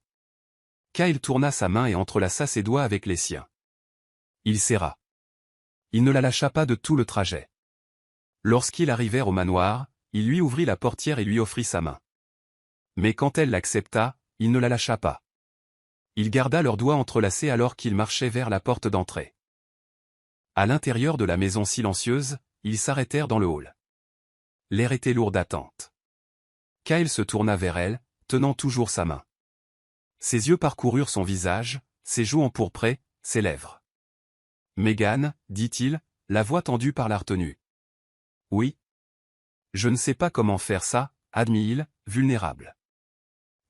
Kyle tourna sa main et entrelaça ses doigts avec les siens. Il serra. Il ne la lâcha pas de tout le trajet. Lorsqu'ils arrivèrent au manoir, il lui ouvrit la portière et lui offrit sa main. Mais quand elle l'accepta, il ne la lâcha pas. Il garda leurs doigts entrelacés alors qu'ils marchaient vers la porte d'entrée. À l'intérieur de la maison silencieuse, ils s'arrêtèrent dans le hall. L'air était lourd d'attente. Kyle se tourna vers elle, tenant toujours sa main. Ses yeux parcoururent son visage, ses joues empourprées, ses lèvres. « Megan, dit-il, la voix tendue par la retenue. « Oui. Je ne sais pas comment faire ça, admit-il, vulnérable.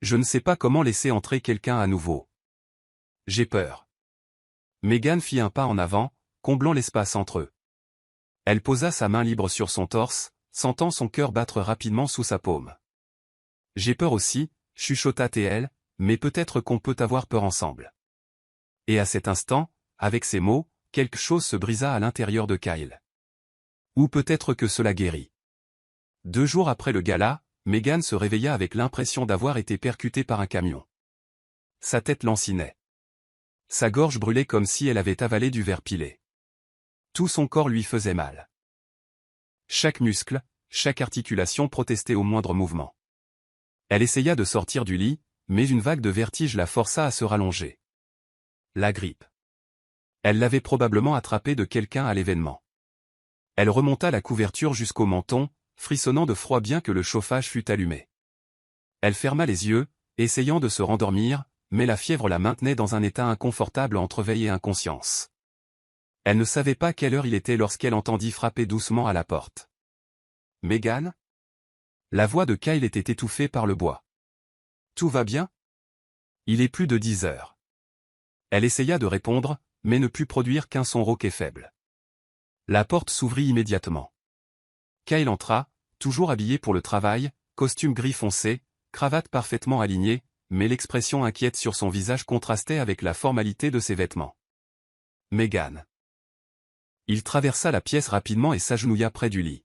Je ne sais pas comment laisser entrer quelqu'un à nouveau. J'ai peur. » Megan fit un pas en avant, comblant l'espace entre eux. Elle posa sa main libre sur son torse, sentant son cœur battre rapidement sous sa paume. « J'ai peur aussi, chuchota-t-elle, mais peut-être qu'on peut avoir peur ensemble. » Et à cet instant, avec ces mots, quelque chose se brisa à l'intérieur de Kyle. Ou peut-être que cela guérit. 2 jours après le gala, Megan se réveilla avec l'impression d'avoir été percutée par un camion. Sa tête lancinait. Sa gorge brûlait comme si elle avait avalé du verre pilé. Tout son corps lui faisait mal. Chaque muscle, chaque articulation protestait au moindre mouvement. Elle essaya de sortir du lit, mais une vague de vertige la força à se rallonger. La grippe. Elle l'avait probablement attrapée de quelqu'un à l'événement. Elle remonta la couverture jusqu'au menton, frissonnant de froid bien que le chauffage fût allumé. Elle ferma les yeux, essayant de se rendormir, mais la fièvre la maintenait dans un état inconfortable entre veille et inconscience. Elle ne savait pas quelle heure il était lorsqu'elle entendit frapper doucement à la porte. « Megan ?» La voix de Kyle était étouffée par le bois. « Tout va bien ? Il est plus de 10 heures. » Elle essaya de répondre, mais ne put produire qu'un son rauque et faible. La porte s'ouvrit immédiatement. Kyle entra, toujours habillé pour le travail, costume gris foncé, cravate parfaitement alignée, mais l'expression inquiète sur son visage contrastait avec la formalité de ses vêtements. « Megan. » Il traversa la pièce rapidement et s'agenouilla près du lit.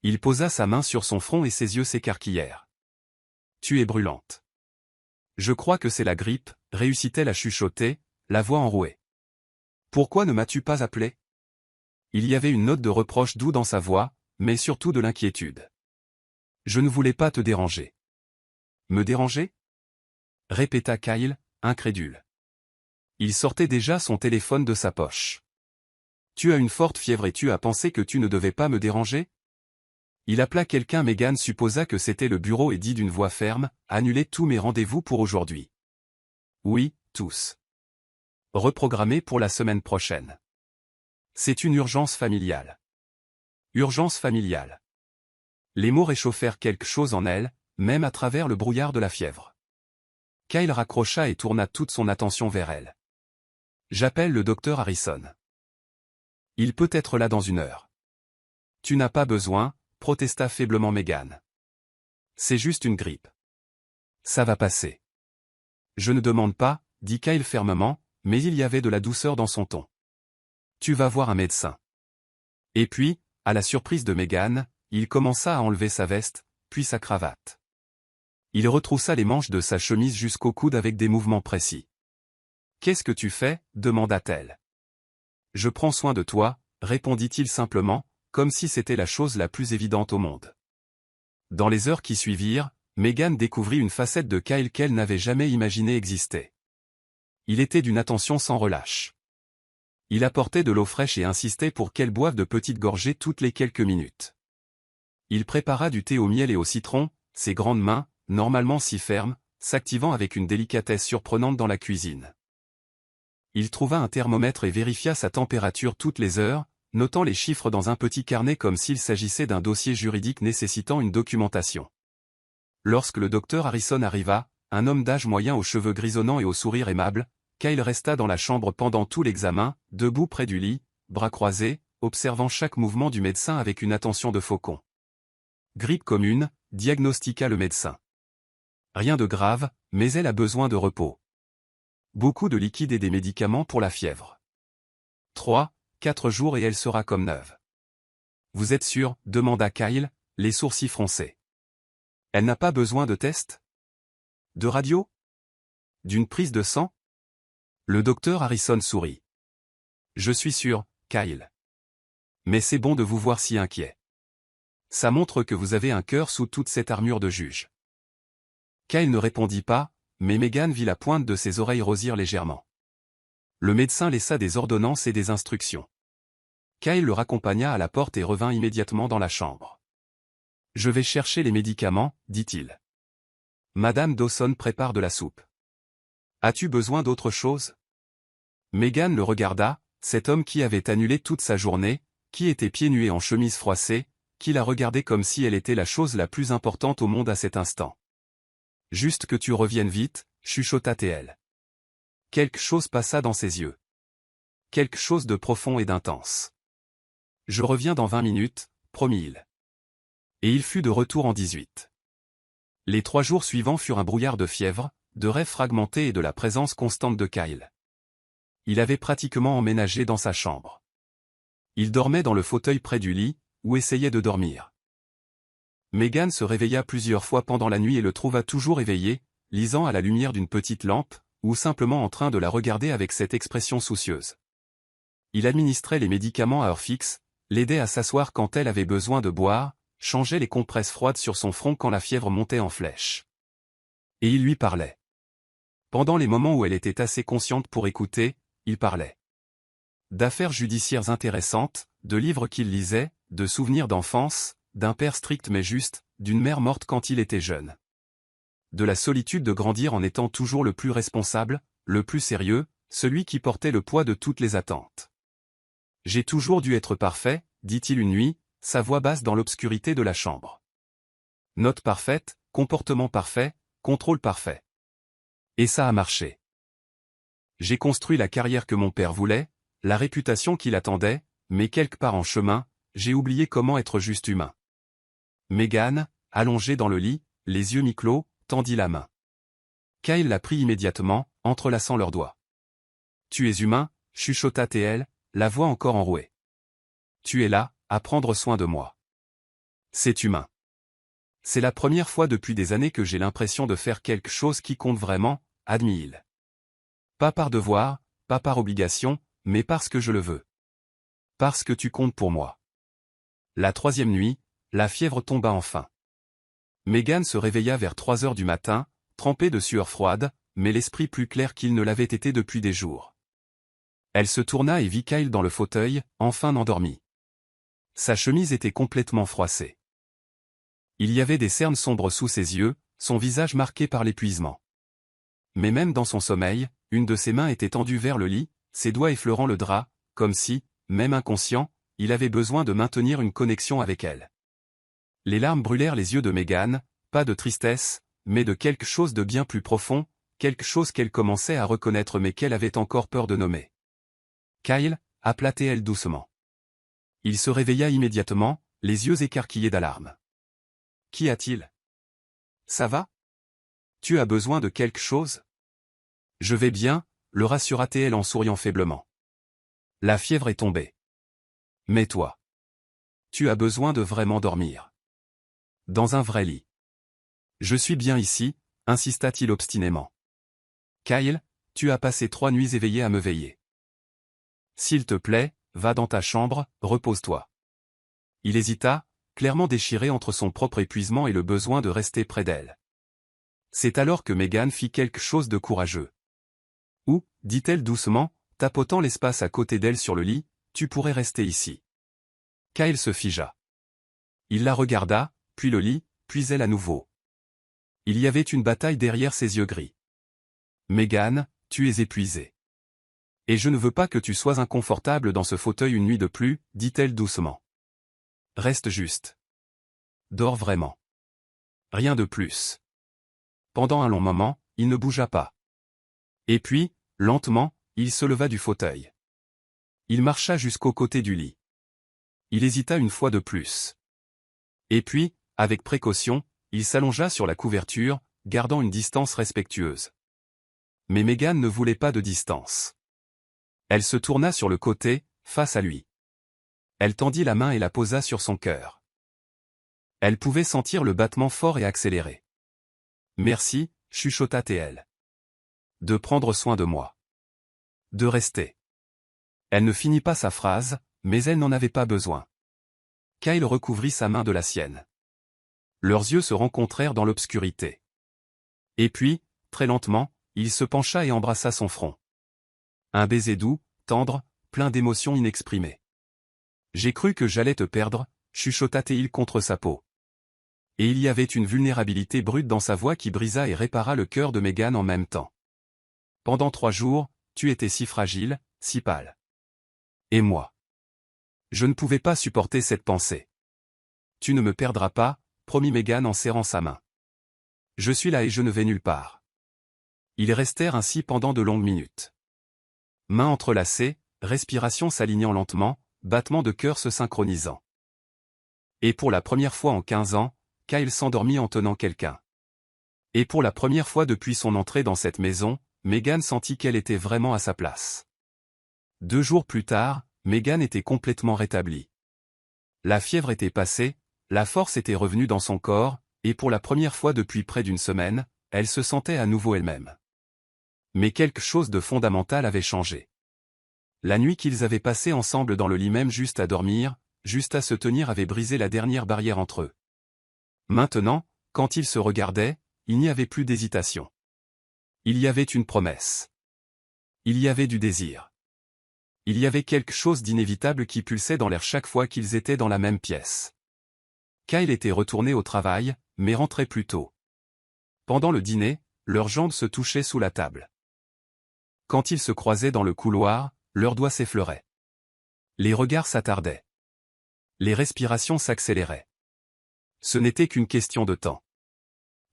Il posa sa main sur son front et ses yeux s'écarquillèrent. « Tu es brûlante. »« Je crois que c'est la grippe, » réussit-elle à chuchoter, la voix enrouée. « Pourquoi ne m'as-tu pas appelé ?» Il y avait une note de reproche doux dans sa voix, mais surtout de l'inquiétude. « Je ne voulais pas te déranger. »« Me déranger ?» répéta Kyle, incrédule. Il sortait déjà son téléphone de sa poche. « Tu as une forte fièvre et tu as pensé que tu ne devais pas me déranger ?» Il appela quelqu'un. Megan supposa que c'était le bureau et dit d'une voix ferme, « Annulez tous mes rendez-vous pour aujourd'hui. » Oui, tous. Reprogrammés pour la semaine prochaine. C'est une urgence familiale. Urgence familiale. Les mots réchauffèrent quelque chose en elle, même à travers le brouillard de la fièvre. Kyle raccrocha et tourna toute son attention vers elle. « J'appelle le docteur Harrison. » Il peut être là dans 1 heure. Tu n'as pas besoin, protesta faiblement Megan. C'est juste une grippe. Ça va passer. Je ne demande pas, dit Kyle fermement, mais il y avait de la douceur dans son ton. Tu vas voir un médecin. Et puis, à la surprise de Megan, il commença à enlever sa veste, puis sa cravate. Il retroussa les manches de sa chemise jusqu'au coude avec des mouvements précis. « Qu'est-ce que tu fais » demanda-t-elle. « Je prends soin de toi » répondit-il simplement, comme si c'était la chose la plus évidente au monde. Dans les heures qui suivirent, Megan découvrit une facette de Kyle qu'elle n'avait jamais imaginé exister. Il était d'une attention sans relâche. Il apportait de l'eau fraîche et insistait pour qu'elle boive de petites gorgées toutes les quelques minutes. Il prépara du thé au miel et au citron, ses grandes mains, normalement si fermes, s'activant avec une délicatesse surprenante dans la cuisine. Il trouva un thermomètre et vérifia sa température toutes les heures, notant les chiffres dans un petit carnet comme s'il s'agissait d'un dossier juridique nécessitant une documentation. Lorsque le docteur Harrison arriva, un homme d'âge moyen aux cheveux grisonnants et au sourire aimable, Kyle resta dans la chambre pendant tout l'examen, debout près du lit, bras croisés, observant chaque mouvement du médecin avec une attention de faucon. Grippe commune, diagnostiqua le médecin. Rien de grave, mais elle a besoin de repos. Beaucoup de liquide et des médicaments pour la fièvre. 3-4 jours et elle sera comme neuve. Vous êtes sûr, demanda Kyle, les sourcils froncés. Elle n'a pas besoin de test? De radio? D'une prise de sang? Le docteur Harrison sourit. Je suis sûr, Kyle. Mais c'est bon de vous voir si inquiet. Ça montre que vous avez un cœur sous toute cette armure de juge. Kyle ne répondit pas, mais Megan vit la pointe de ses oreilles rosir légèrement. Le médecin laissa des ordonnances et des instructions. Kyle le raccompagna à la porte et revint immédiatement dans la chambre. « Je vais chercher les médicaments, dit-il. Madame Dawson prépare de la soupe. As-tu besoin d'autre chose ?» Megan le regarda, cet homme qui avait annulé toute sa journée, qui était pieds nus et en chemise froissée, qui la regardait comme si elle était la chose la plus importante au monde à cet instant. « Juste que tu reviennes vite, chuchota-t-elle. Quelque chose passa dans ses yeux. Quelque chose de profond et d'intense. « Je reviens dans 20 minutes, promit-il. Et il fut de retour en 18. Les 3 jours suivants furent un brouillard de fièvre, de rêves fragmentés et de la présence constante de Kyle. Il avait pratiquement emménagé dans sa chambre. Il dormait dans le fauteuil près du lit, ou essayait de dormir. Megan se réveilla plusieurs fois pendant la nuit et le trouva toujours éveillé, lisant à la lumière d'une petite lampe, ou simplement en train de la regarder avec cette expression soucieuse. Il administrait les médicaments à heure fixe, l'aidait à s'asseoir quand elle avait besoin de boire, changeait les compresses froides sur son front quand la fièvre montait en flèche. Et il lui parlait. Pendant les moments où elle était assez consciente pour écouter, il parlait. D'affaires judiciaires intéressantes, de livres qu'il lisait, de souvenirs d'enfance, d'un père strict mais juste, d'une mère morte quand il était jeune. De la solitude de grandir en étant toujours le plus responsable, le plus sérieux, celui qui portait le poids de toutes les attentes. « J'ai toujours dû être parfait », dit-il une nuit, sa voix basse dans l'obscurité de la chambre. Note parfaite, comportement parfait, contrôle parfait. Et ça a marché. J'ai construit la carrière que mon père voulait, la réputation qu'il attendait, mais quelque part en chemin, j'ai oublié comment être juste humain. Megan, allongée dans le lit, les yeux mi-clos, tendit la main. Kyle la prit immédiatement, entrelaçant leurs doigts. « Tu es humain » chuchota-t-elle, la voix encore enrouée. « Tu es là, à prendre soin de moi. C'est humain. C'est la première fois depuis des années que j'ai l'impression de faire quelque chose qui compte vraiment, admit-il. Pas par devoir, pas par obligation, mais parce que je le veux. Parce que tu comptes pour moi. » La 3e nuit, la fièvre tomba enfin. Megan se réveilla vers 3 heures du matin, trempée de sueur froide, mais l'esprit plus clair qu'il ne l'avait été depuis des jours. Elle se tourna et vit Kyle dans le fauteuil, enfin endormi. Sa chemise était complètement froissée. Il y avait des cernes sombres sous ses yeux, son visage marqué par l'épuisement. Mais même dans son sommeil, une de ses mains était tendue vers le lit, ses doigts effleurant le drap, comme si, même inconscient, il avait besoin de maintenir une connexion avec elle. Les larmes brûlèrent les yeux de Megan, pas de tristesse, mais de quelque chose de bien plus profond, quelque chose qu'elle commençait à reconnaître mais qu'elle avait encore peur de nommer. « Kyle » appela-t-elle doucement. Il se réveilla immédiatement, les yeux écarquillés d'alarme. Qu'y a-t-il? Ça va? Tu as besoin de quelque chose? Je vais bien, le rassura TL en souriant faiblement. La fièvre est tombée. Mais toi? Tu as besoin de vraiment dormir. Dans un vrai lit. Je suis bien ici, insista-t-il obstinément. Kyle, tu as passé 3 nuits éveillé à me veiller. S'il te plaît, va dans ta chambre, repose-toi. Il hésita, clairement déchiré entre son propre épuisement et le besoin de rester près d'elle. C'est alors que Megan fit quelque chose de courageux. Ou, dit-elle doucement, tapotant l'espace à côté d'elle sur le lit, tu pourrais rester ici. Kyle se figea. Il la regarda, puis le lit, puis elle à nouveau. Il y avait une bataille derrière ses yeux gris. Megan, tu es épuisée. Et je ne veux pas que tu sois inconfortable dans ce fauteuil une nuit de plus, dit-elle doucement. Reste juste. Dors vraiment. Rien de plus. Pendant un long moment, il ne bougea pas. Et puis, lentement, il se leva du fauteuil. Il marcha jusqu'au côté du lit. Il hésita une fois de plus. Et puis, avec précaution, il s'allongea sur la couverture, gardant une distance respectueuse. Mais Megan ne voulait pas de distance. Elle se tourna sur le côté, face à lui. Elle tendit la main et la posa sur son cœur. Elle pouvait sentir le battement fort et accéléré. Merci, chuchota TL. De prendre soin de moi. De rester. Elle ne finit pas sa phrase, mais elle n'en avait pas besoin. Kyle recouvrit sa main de la sienne. Leurs yeux se rencontrèrent dans l'obscurité. Et puis, très lentement, il se pencha et embrassa son front. Un baiser doux, tendre, plein d'émotions inexprimées. J'ai cru que j'allais te perdre, chuchota-t-il contre sa peau. Et il y avait une vulnérabilité brute dans sa voix qui brisa et répara le cœur de Megan en même temps. Pendant 3 jours, tu étais si fragile, si pâle. Et moi? Je ne pouvais pas supporter cette pensée. Tu ne me perdras pas, promit Megan en serrant sa main. Je suis là et je ne vais nulle part. Ils restèrent ainsi pendant de longues minutes. Mains entrelacées, respiration s'alignant lentement, battements de cœur se synchronisant. Et pour la première fois en 15 ans, Kyle s'endormit en tenant quelqu'un. Et pour la première fois depuis son entrée dans cette maison, Megan sentit qu'elle était vraiment à sa place. 2 jours plus tard, Megan était complètement rétablie. La fièvre était passée, la force était revenue dans son corps, et pour la première fois depuis près d'une semaine, elle se sentait à nouveau elle-même. Mais quelque chose de fondamental avait changé. La nuit qu'ils avaient passée ensemble dans le lit même juste à dormir, juste à se tenir avait brisé la dernière barrière entre eux. Maintenant, quand ils se regardaient, il n'y avait plus d'hésitation. Il y avait une promesse. Il y avait du désir. Il y avait quelque chose d'inévitable qui pulsait dans l'air chaque fois qu'ils étaient dans la même pièce. Kyle était retourné au travail, mais rentrait plus tôt. Pendant le dîner, leurs jambes se touchaient sous la table. Quand ils se croisaient dans le couloir, leurs doigts s'effleuraient. Les regards s'attardaient. Les respirations s'accéléraient. Ce n'était qu'une question de temps.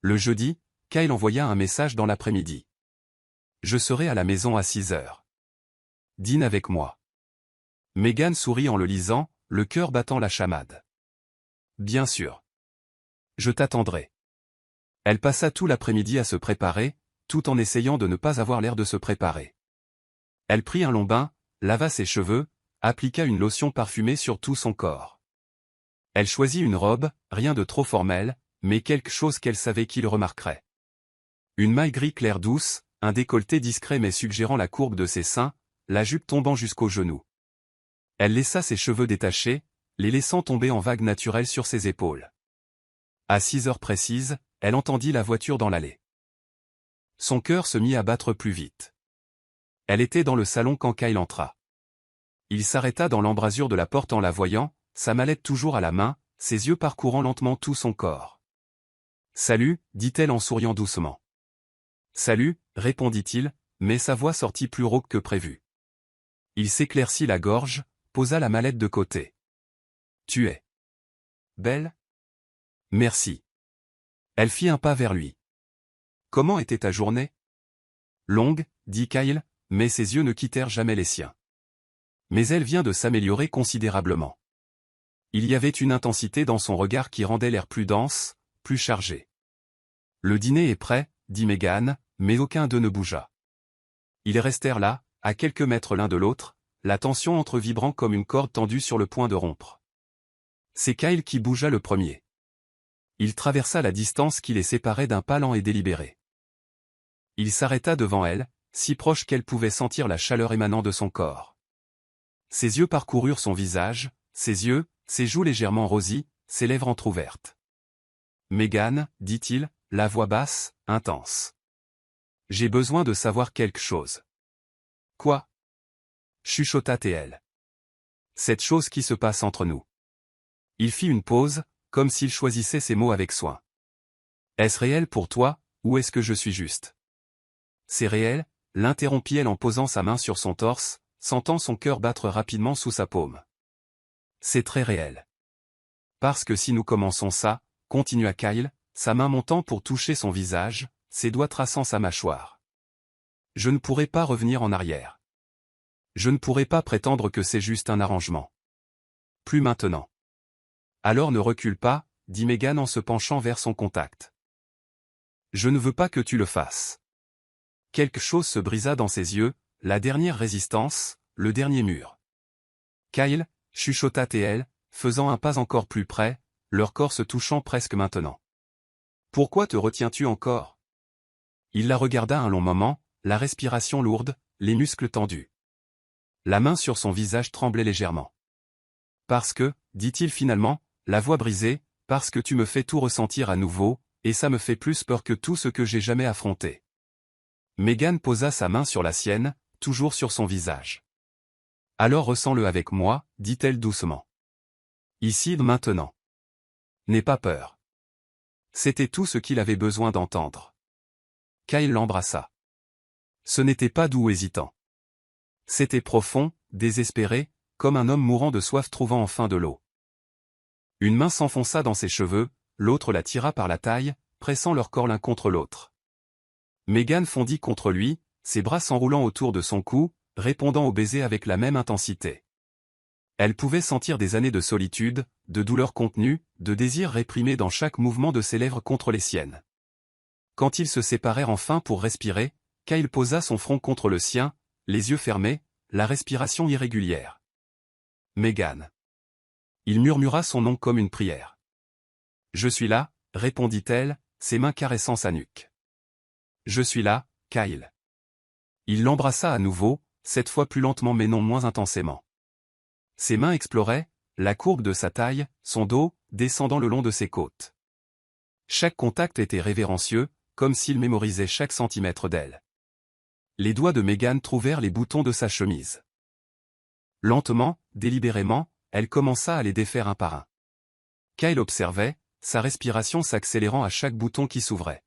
Le jeudi, Kyle envoya un message dans l'après-midi. Je serai à la maison à 6 heures. Dîne avec moi. Megan sourit en le lisant, le cœur battant la chamade. Bien sûr. Je t'attendrai. Elle passa tout l'après-midi à se préparer, tout en essayant de ne pas avoir l'air de se préparer. Elle prit un long bain, lava ses cheveux, appliqua une lotion parfumée sur tout son corps. Elle choisit une robe, rien de trop formel, mais quelque chose qu'elle savait qu'il remarquerait. Une maille gris clair douce, un décolleté discret mais suggérant la courbe de ses seins, la jupe tombant jusqu'aux genoux. Elle laissa ses cheveux détachés, les laissant tomber en vagues naturelles sur ses épaules. À 6 heures précises, elle entendit la voiture dans l'allée. Son cœur se mit à battre plus vite. Elle était dans le salon quand Kyle entra. Il s'arrêta dans l'embrasure de la porte en la voyant, sa mallette toujours à la main, ses yeux parcourant lentement tout son corps. « Salut » dit-elle en souriant doucement. « Salut » répondit-il, mais sa voix sortit plus rauque que prévu. Il s'éclaircit la gorge, posa la mallette de côté. « Tu es belle ? Merci. » Elle fit un pas vers lui. « Comment était ta journée ? » Longue, dit Kyle, mais ses yeux ne quittèrent jamais les siens. Mais elle vient de s'améliorer considérablement. Il y avait une intensité dans son regard qui rendait l'air plus dense, plus chargé. Le dîner est prêt, dit Meghan, mais aucun d'eux ne bougea. Ils restèrent là, à quelques mètres l'un de l'autre, la tension entre vibrant comme une corde tendue sur le point de rompre. C'est Kyle qui bougea le premier. Il traversa la distance qui les séparait d'un pas lent et délibéré. Il s'arrêta devant elle, si proche qu'elle pouvait sentir la chaleur émanant de son corps. Ses yeux parcoururent son visage, ses yeux, ses joues légèrement rosies, ses lèvres entr'ouvertes. « Meghan, dit-il, la voix basse, intense. J'ai besoin de savoir quelque chose. » « Quoi » chuchota-t-elle. « Cette chose qui se passe entre nous. » Il fit une pause, comme s'il choisissait ses mots avec soin. « Est-ce réel pour toi, ou est-ce que je suis juste ?»« C'est réel » l'interrompit-elle en posant sa main sur son torse, sentant son cœur battre rapidement sous sa paume. « C'est très réel. Parce que si nous commençons ça, continua Kyle, sa main montant pour toucher son visage, ses doigts traçant sa mâchoire. Je ne pourrai pas revenir en arrière. Je ne pourrai pas prétendre que c'est juste un arrangement. Plus maintenant. Alors ne recule pas, dit Meghan en se penchant vers son contact. Je ne veux pas que tu le fasses. Quelque chose se brisa dans ses yeux, la dernière résistance, le dernier mur. Kyle, chuchota-t-elle, faisant un pas encore plus près, leur corps se touchant presque maintenant. Pourquoi te retiens-tu encore? Il la regarda un long moment, la respiration lourde, les muscles tendus. La main sur son visage tremblait légèrement. Parce que, dit-il finalement, la voix brisée, parce que tu me fais tout ressentir à nouveau, et ça me fait plus peur que tout ce que j'ai jamais affronté. Meghan posa sa main sur la sienne, toujours sur son visage. Alors ressens-le avec moi, dit-elle doucement. Ici maintenant. N'aie pas peur. C'était tout ce qu'il avait besoin d'entendre. Kyle l'embrassa. Ce n'était pas doux hésitant. C'était profond, désespéré, comme un homme mourant de soif trouvant enfin de l'eau. Une main s'enfonça dans ses cheveux, l'autre la tira par la taille, pressant leur corps l'un contre l'autre. Meghan fondit contre lui, ses bras s'enroulant autour de son cou, répondant au baiser avec la même intensité. Elle pouvait sentir des années de solitude, de douleur contenue, de désir réprimé dans chaque mouvement de ses lèvres contre les siennes. Quand ils se séparèrent enfin pour respirer, Kyle posa son front contre le sien, les yeux fermés, la respiration irrégulière. Meghan. Il murmura son nom comme une prière. Je suis là, répondit-elle, ses mains caressant sa nuque. Je suis là, Kyle. Il l'embrassa à nouveau, cette fois plus lentement mais non moins intensément. Ses mains exploraient la courbe de sa taille, son dos, descendant le long de ses côtes. Chaque contact était révérencieux, comme s'il mémorisait chaque centimètre d'elle. Les doigts de Meghan trouvèrent les boutons de sa chemise. Lentement, délibérément, elle commença à les défaire un par un. Kyle observait, sa respiration s'accélérant à chaque bouton qui s'ouvrait.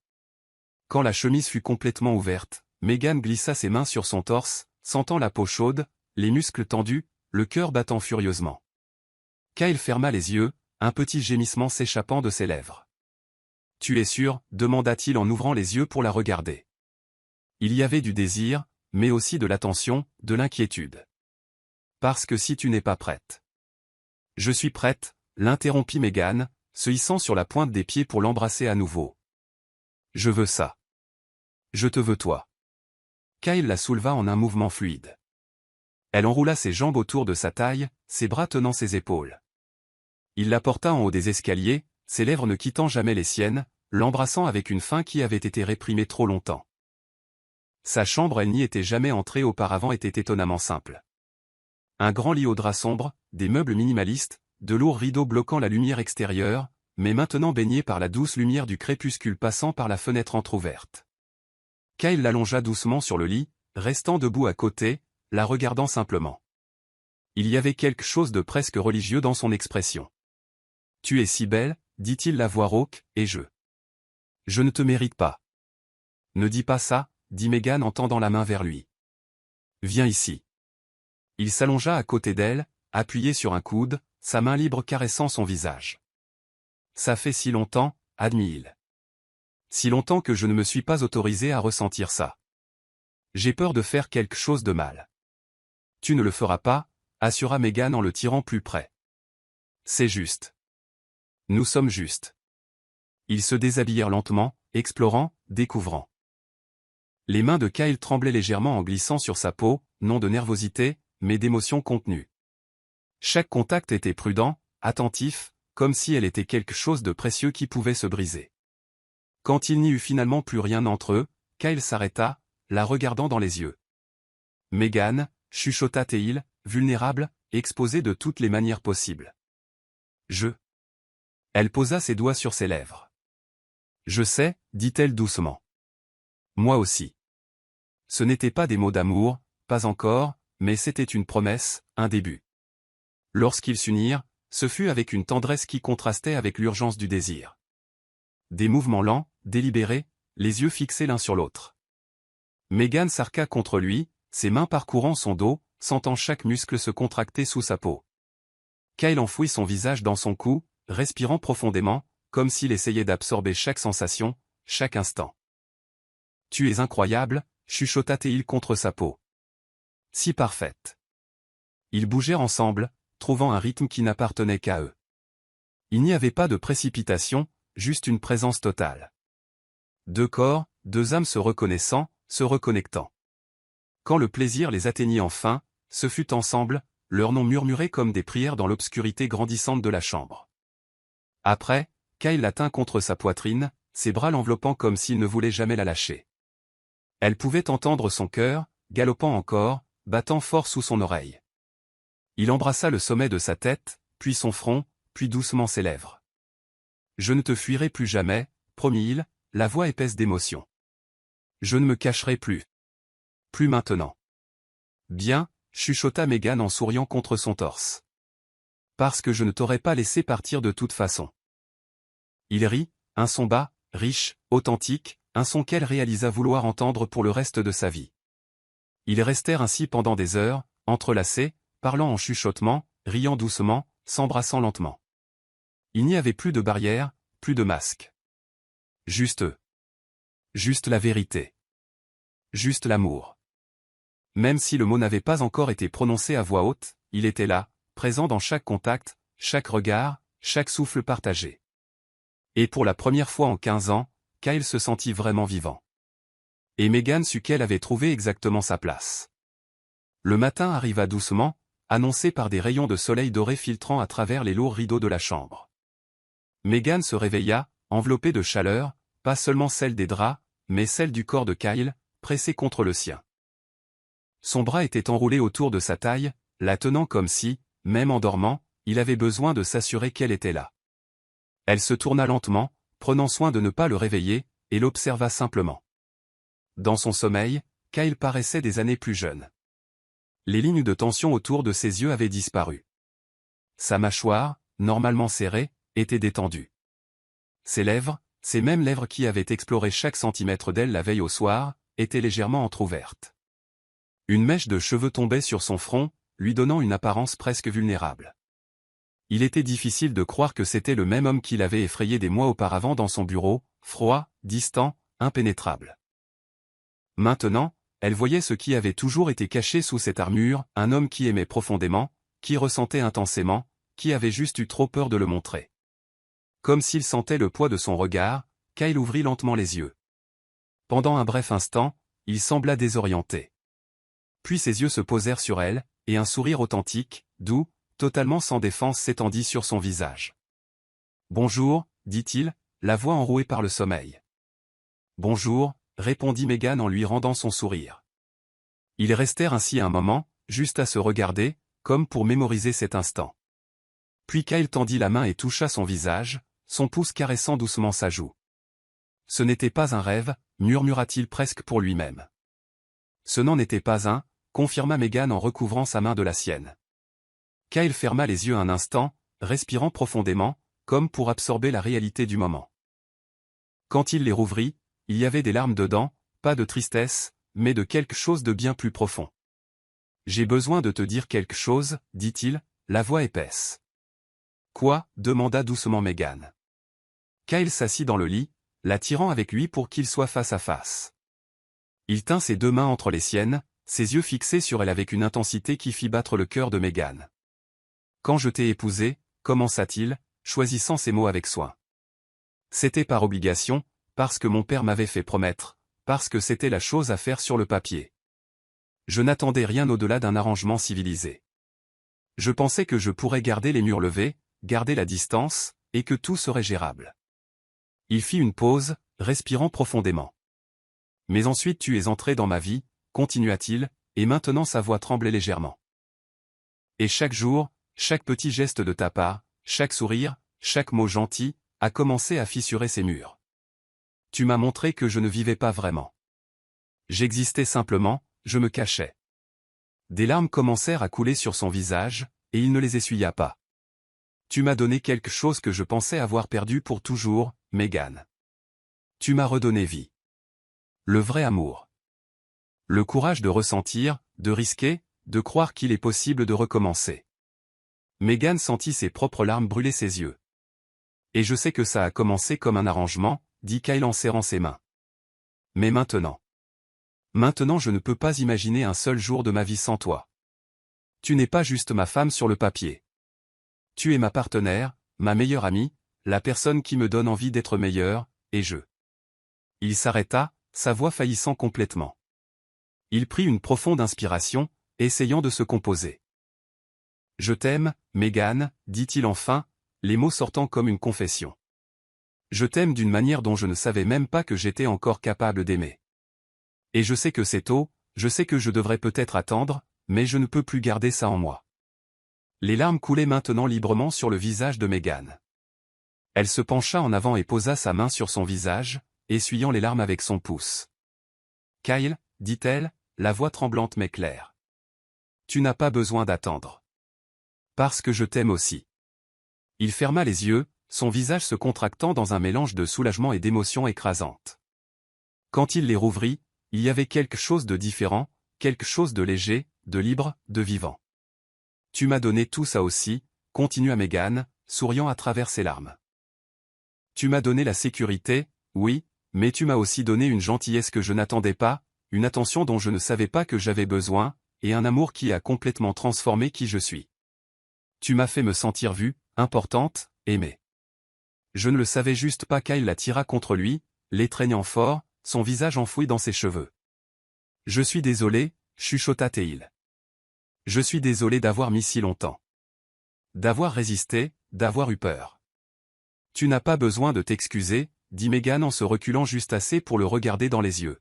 Quand la chemise fut complètement ouverte, Meghan glissa ses mains sur son torse, sentant la peau chaude, les muscles tendus, le cœur battant furieusement. Kyle ferma les yeux, un petit gémissement s'échappant de ses lèvres. « Tu es sûr ?» demanda-t-il en ouvrant les yeux pour la regarder. Il y avait du désir, mais aussi de l'attention, de l'inquiétude. « Parce que si tu n'es pas prête. »« Je suis prête » l'interrompit Meghan, se hissant sur la pointe des pieds pour l'embrasser à nouveau. « Je veux ça. Je te veux toi. » Kyle la souleva en un mouvement fluide. Elle enroula ses jambes autour de sa taille, ses bras tenant ses épaules. Il la porta en haut des escaliers, ses lèvres ne quittant jamais les siennes, l'embrassant avec une faim qui avait été réprimée trop longtemps. Sa chambre, elle n'y était jamais entrée auparavant, était étonnamment simple. Un grand lit au drap sombre, des meubles minimalistes, de lourds rideaux bloquant la lumière extérieure, mais maintenant baignés par la douce lumière du crépuscule passant par la fenêtre entr'ouverte. Kyle l'allongea doucement sur le lit, restant debout à côté, la regardant simplement. Il y avait quelque chose de presque religieux dans son expression. « Tu es si belle » dit-il la voix rauque, « et je ne te mérite pas. » « Ne dis pas ça » dit Meghan en tendant la main vers lui. « Viens ici. » Il s'allongea à côté d'elle, appuyé sur un coude, sa main libre caressant son visage. « Ça fait si longtemps » admit-il. « Si longtemps que je ne me suis pas autorisé à ressentir ça. J'ai peur de faire quelque chose de mal. » « Tu ne le feras pas » assura Meghan en le tirant plus près. C'est juste. Nous sommes justes. Ils se déshabillèrent lentement, explorant, découvrant. Les mains de Kyle tremblaient légèrement en glissant sur sa peau, non de nervosité, mais d'émotion contenue. Chaque contact était prudent, attentif, comme si elle était quelque chose de précieux qui pouvait se briser. Quand il n'y eut finalement plus rien entre eux, Kyle s'arrêta, la regardant dans les yeux. « Megan » chuchota Teil, vulnérable, exposée de toutes les manières possibles. « Je. » Elle posa ses doigts sur ses lèvres. « Je sais » dit-elle doucement. « Moi aussi. » Ce n'étaient pas des mots d'amour, pas encore, mais c'était une promesse, un début. Lorsqu'ils s'unirent, ce fut avec une tendresse qui contrastait avec l'urgence du désir. Des mouvements lents, délibérés, les yeux fixés l'un sur l'autre. Megan s'arqua contre lui, ses mains parcourant son dos, sentant chaque muscle se contracter sous sa peau. Kyle enfouit son visage dans son cou, respirant profondément, comme s'il essayait d'absorber chaque sensation, chaque instant. « Tu es incroyable » chuchota Teil contre sa peau. « Si parfaite. » Ils bougèrent ensemble, trouvant un rythme qui n'appartenait qu'à eux. Il n'y avait pas de précipitation, juste une présence totale. Deux corps, deux âmes se reconnaissant, se reconnectant. Quand le plaisir les atteignit enfin, ce fut ensemble, leurs noms murmurés comme des prières dans l'obscurité grandissante de la chambre. Après, Kyle la tint contre sa poitrine, ses bras l'enveloppant comme s'il ne voulait jamais la lâcher. Elle pouvait entendre son cœur, galopant encore, battant fort sous son oreille. Il embrassa le sommet de sa tête, puis son front, puis doucement ses lèvres. « Je ne te fuirai plus jamais » promit-il, la voix épaisse d'émotion. « Je ne me cacherai plus. Plus maintenant. »« Bien » chuchota Megan en souriant contre son torse. « Parce que je ne t'aurais pas laissé partir de toute façon. » Il rit, un son bas, riche, authentique, un son qu'elle réalisa vouloir entendre pour le reste de sa vie. Ils restèrent ainsi pendant des heures, entrelacés, parlant en chuchotement, riant doucement, s'embrassant lentement. Il n'y avait plus de barrière, plus de masque. Juste eux. Juste la vérité. Juste l'amour. Même si le mot n'avait pas encore été prononcé à voix haute, il était là, présent dans chaque contact, chaque regard, chaque souffle partagé. Et pour la première fois en 15 ans, Kyle se sentit vraiment vivant. Et Megan sut qu'elle avait trouvé exactement sa place. Le matin arriva doucement, annoncé par des rayons de soleil doré filtrant à travers les lourds rideaux de la chambre. Megan se réveilla, enveloppée de chaleur, pas seulement celle des draps, mais celle du corps de Kyle, pressé contre le sien. Son bras était enroulé autour de sa taille, la tenant comme si, même en dormant, il avait besoin de s'assurer qu'elle était là. Elle se tourna lentement, prenant soin de ne pas le réveiller, et l'observa simplement. Dans son sommeil, Kyle paraissait des années plus jeune. Les lignes de tension autour de ses yeux avaient disparu. Sa mâchoire, normalement serrée, était détendue. Ses lèvres, ces mêmes lèvres qui avaient exploré chaque centimètre d'elle la veille au soir, étaient légèrement entr'ouvertes. Une mèche de cheveux tombait sur son front, lui donnant une apparence presque vulnérable. Il était difficile de croire que c'était le même homme qui l'avait effrayé des mois auparavant dans son bureau, froid, distant, impénétrable. Maintenant, elle voyait ce qui avait toujours été caché sous cette armure, un homme qui aimait profondément, qui ressentait intensément, qui avait juste eu trop peur de le montrer. Comme s'il sentait le poids de son regard, Kyle ouvrit lentement les yeux. Pendant un bref instant, il sembla désorienté. Puis ses yeux se posèrent sur elle, et un sourire authentique, doux, totalement sans défense s'étendit sur son visage. « Bonjour » dit-il, la voix enrouée par le sommeil. « Bonjour » répondit Megan en lui rendant son sourire. Ils restèrent ainsi un moment, juste à se regarder, comme pour mémoriser cet instant. Puis Kyle tendit la main et toucha son visage, son pouce caressant doucement sa joue. « Ce n'était pas un rêve » murmura-t-il presque pour lui-même. « Ce n'en était pas un » confirma Megan en recouvrant sa main de la sienne. Kyle ferma les yeux un instant, respirant profondément, comme pour absorber la réalité du moment. Quand il les rouvrit, il y avait des larmes dedans, pas de tristesse, mais de quelque chose de bien plus profond. « J'ai besoin de te dire quelque chose » dit-il, la voix épaisse. « Quoi » demanda doucement Megan. Kyle s'assit dans le lit, l'attirant avec lui pour qu'ils soient face à face. Il tint ses deux mains entre les siennes, ses yeux fixés sur elle avec une intensité qui fit battre le cœur de Megan. « Quand je t'ai épousée, commença-t-il, choisissant ses mots avec soin. C'était par obligation, parce que mon père m'avait fait promettre, parce que c'était la chose à faire sur le papier. Je n'attendais rien au-delà d'un arrangement civilisé. Je pensais que je pourrais garder les murs levés, garder la distance, et que tout serait gérable. Il fit une pause, respirant profondément. Mais ensuite tu es entré dans ma vie, continua-t-il, et maintenant sa voix tremblait légèrement. Et chaque jour, chaque petit geste de ta part, chaque sourire, chaque mot gentil, a commencé à fissurer ces murs. Tu m'as montré que je ne vivais pas vraiment. J'existais simplement, je me cachais. Des larmes commencèrent à couler sur son visage, et il ne les essuya pas. Tu m'as donné quelque chose que je pensais avoir perdu pour toujours, Megan. Tu m'as redonné vie. Le vrai amour. Le courage de ressentir, de risquer, de croire qu'il est possible de recommencer. Megan sentit ses propres larmes brûler ses yeux. Et je sais que ça a commencé comme un arrangement, dit Kyle en serrant ses mains. Mais maintenant. Maintenant je ne peux pas imaginer un seul jour de ma vie sans toi. Tu n'es pas juste ma femme sur le papier. Tu es ma partenaire, ma meilleure amie, la personne qui me donne envie d'être meilleure, et je. Il s'arrêta, sa voix faillissant complètement. Il prit une profonde inspiration, essayant de se composer. Je t'aime, Megan, dit-il enfin, les mots sortant comme une confession. Je t'aime d'une manière dont je ne savais même pas que j'étais encore capable d'aimer. Et je sais que c'est tôt, je sais que je devrais peut-être attendre, mais je ne peux plus garder ça en moi. Les larmes coulaient maintenant librement sur le visage de Megan. Elle se pencha en avant et posa sa main sur son visage, essuyant les larmes avec son pouce. Kyle, dit-elle, la voix tremblante mais claire. Tu n'as pas besoin d'attendre. Parce que je t'aime aussi. Il ferma les yeux, son visage se contractant dans un mélange de soulagement et d'émotion écrasante. Quand il les rouvrit, il y avait quelque chose de différent, quelque chose de léger, de libre, de vivant. Tu m'as donné tout ça aussi, continua Megan, souriant à travers ses larmes. Tu m'as donné la sécurité, oui, mais tu m'as aussi donné une gentillesse que je n'attendais pas, une attention dont je ne savais pas que j'avais besoin, et un amour qui a complètement transformé qui je suis. Tu m'as fait me sentir vue, importante, aimée. Je ne le savais juste pas. Kyle la tira contre lui, l'étreignant fort, son visage enfoui dans ses cheveux. Je suis désolé, chuchota Teil. Je suis désolé d'avoir mis si longtemps. D'avoir résisté, d'avoir eu peur. Tu n'as pas besoin de t'excuser, dit Megan en se reculant juste assez pour le regarder dans les yeux.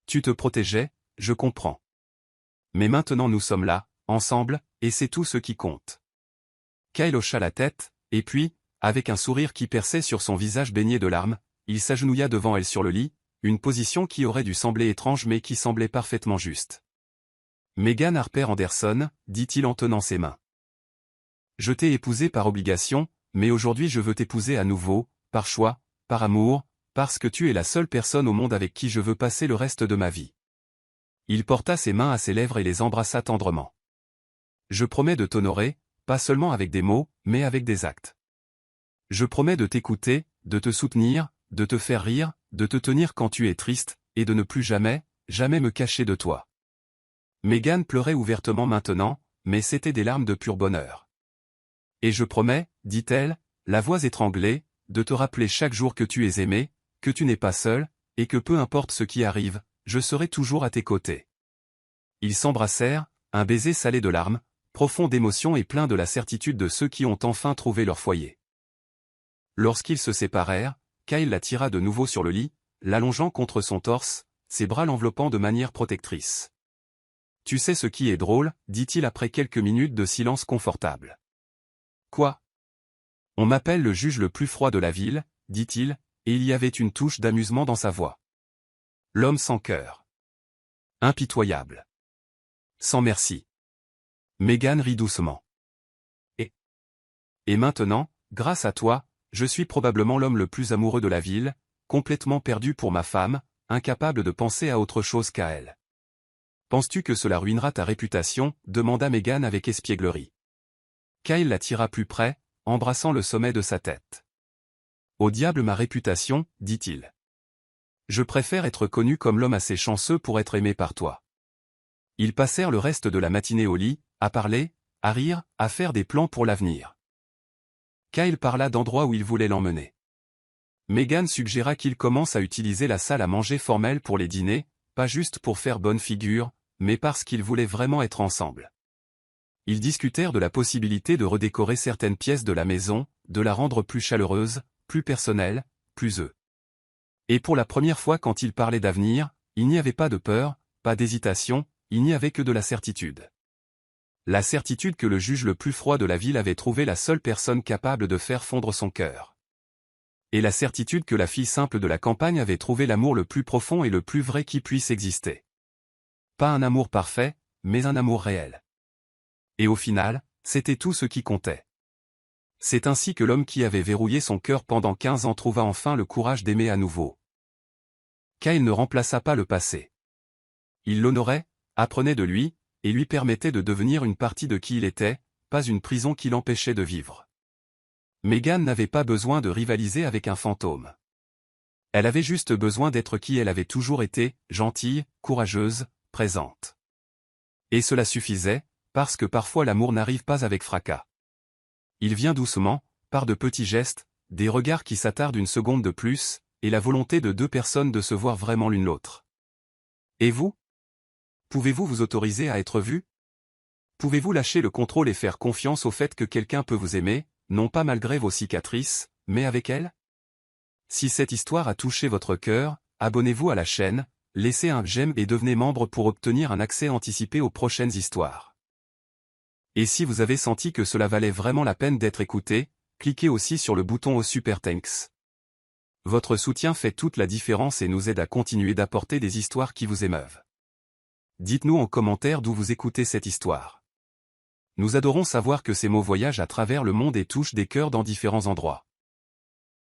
Tu te protégeais, je comprends. Mais maintenant nous sommes là, ensemble, et c'est tout ce qui compte. Kyle hocha la tête, et puis, avec un sourire qui perçait sur son visage baigné de larmes, il s'agenouilla devant elle sur le lit, une position qui aurait dû sembler étrange mais qui semblait parfaitement juste. Megan Harper Anderson, dit-il en tenant ses mains. Je t'ai épousée par obligation, mais aujourd'hui je veux t'épouser à nouveau, par choix, par amour, parce que tu es la seule personne au monde avec qui je veux passer le reste de ma vie. Il porta ses mains à ses lèvres et les embrassa tendrement. Je promets de t'honorer, pas seulement avec des mots, mais avec des actes. Je promets de t'écouter, de te soutenir, de te faire rire, de te tenir quand tu es triste, et de ne plus jamais, jamais me cacher de toi. Megan pleurait ouvertement maintenant, mais c'était des larmes de pur bonheur. Et je promets, dit-elle, la voix étranglée, de te rappeler chaque jour que tu es aimé, que tu n'es pas seul, et que peu importe ce qui arrive, je serai toujours à tes côtés. Ils s'embrassèrent, un baiser salé de larmes, profond d'émotion et plein de la certitude de ceux qui ont enfin trouvé leur foyer. Lorsqu'ils se séparèrent, Kyle la tira de nouveau sur le lit, l'allongeant contre son torse, ses bras l'enveloppant de manière protectrice. Tu sais ce qui est drôle, dit-il après quelques minutes de silence confortable. Quoi? On m'appelle le juge le plus froid de la ville, dit-il, et il y avait une touche d'amusement dans sa voix. L'homme sans cœur. Impitoyable. Sans merci. Megan rit doucement. Et maintenant, grâce à toi, je suis probablement l'homme le plus amoureux de la ville, complètement perdu pour ma femme, incapable de penser à autre chose qu'à elle. Penses-tu que cela ruinera ta réputation? Demanda Megan avec espièglerie. Kyle la tira plus près, embrassant le sommet de sa tête. Au diable ma réputation, dit-il. Je préfère être connu comme l'homme assez chanceux pour être aimé par toi. Ils passèrent le reste de la matinée au lit, à parler, à rire, à faire des plans pour l'avenir. Kyle parla d'endroits où il voulait l'emmener. Megan suggéra qu'il commence à utiliser la salle à manger formelle pour les dîners, pas juste pour faire bonne figure, mais parce qu'ils voulaient vraiment être ensemble. Ils discutèrent de la possibilité de redécorer certaines pièces de la maison, de la rendre plus chaleureuse, plus personnelle, plus eux. Et pour la première fois quand ils parlaient d'avenir, il n'y avait pas de peur, pas d'hésitation, il n'y avait que de la certitude. La certitude que le juge le plus froid de la ville avait trouvé la seule personne capable de faire fondre son cœur. Et la certitude que la fille simple de la campagne avait trouvé l'amour le plus profond et le plus vrai qui puisse exister. Pas un amour parfait, mais un amour réel. Et au final, c'était tout ce qui comptait. C'est ainsi que l'homme qui avait verrouillé son cœur pendant 15 ans trouva enfin le courage d'aimer à nouveau. Kyle ne remplaça pas le passé. Il l'honorait, apprenait de lui, et lui permettait de devenir une partie de qui il était, pas une prison qui l'empêchait de vivre. Megan n'avait pas besoin de rivaliser avec un fantôme. Elle avait juste besoin d'être qui elle avait toujours été, gentille, courageuse, présente. Et cela suffisait, parce que parfois l'amour n'arrive pas avec fracas. Il vient doucement, par de petits gestes, des regards qui s'attardent une seconde de plus, et la volonté de deux personnes de se voir vraiment l'une l'autre. Et vous? Pouvez-vous vous autoriser à être vu? Pouvez-vous lâcher le contrôle et faire confiance au fait que quelqu'un peut vous aimer, non pas malgré vos cicatrices, mais avec elles? Si cette histoire a touché votre cœur, abonnez-vous à la chaîne, laissez un j'aime et devenez membre pour obtenir un accès anticipé aux prochaines histoires. Et si vous avez senti que cela valait vraiment la peine d'être écouté, cliquez aussi sur le bouton au Super Thanks. Votre soutien fait toute la différence et nous aide à continuer d'apporter des histoires qui vous émeuvent. Dites-nous en commentaire d'où vous écoutez cette histoire. Nous adorons savoir que ces mots voyagent à travers le monde et touchent des cœurs dans différents endroits.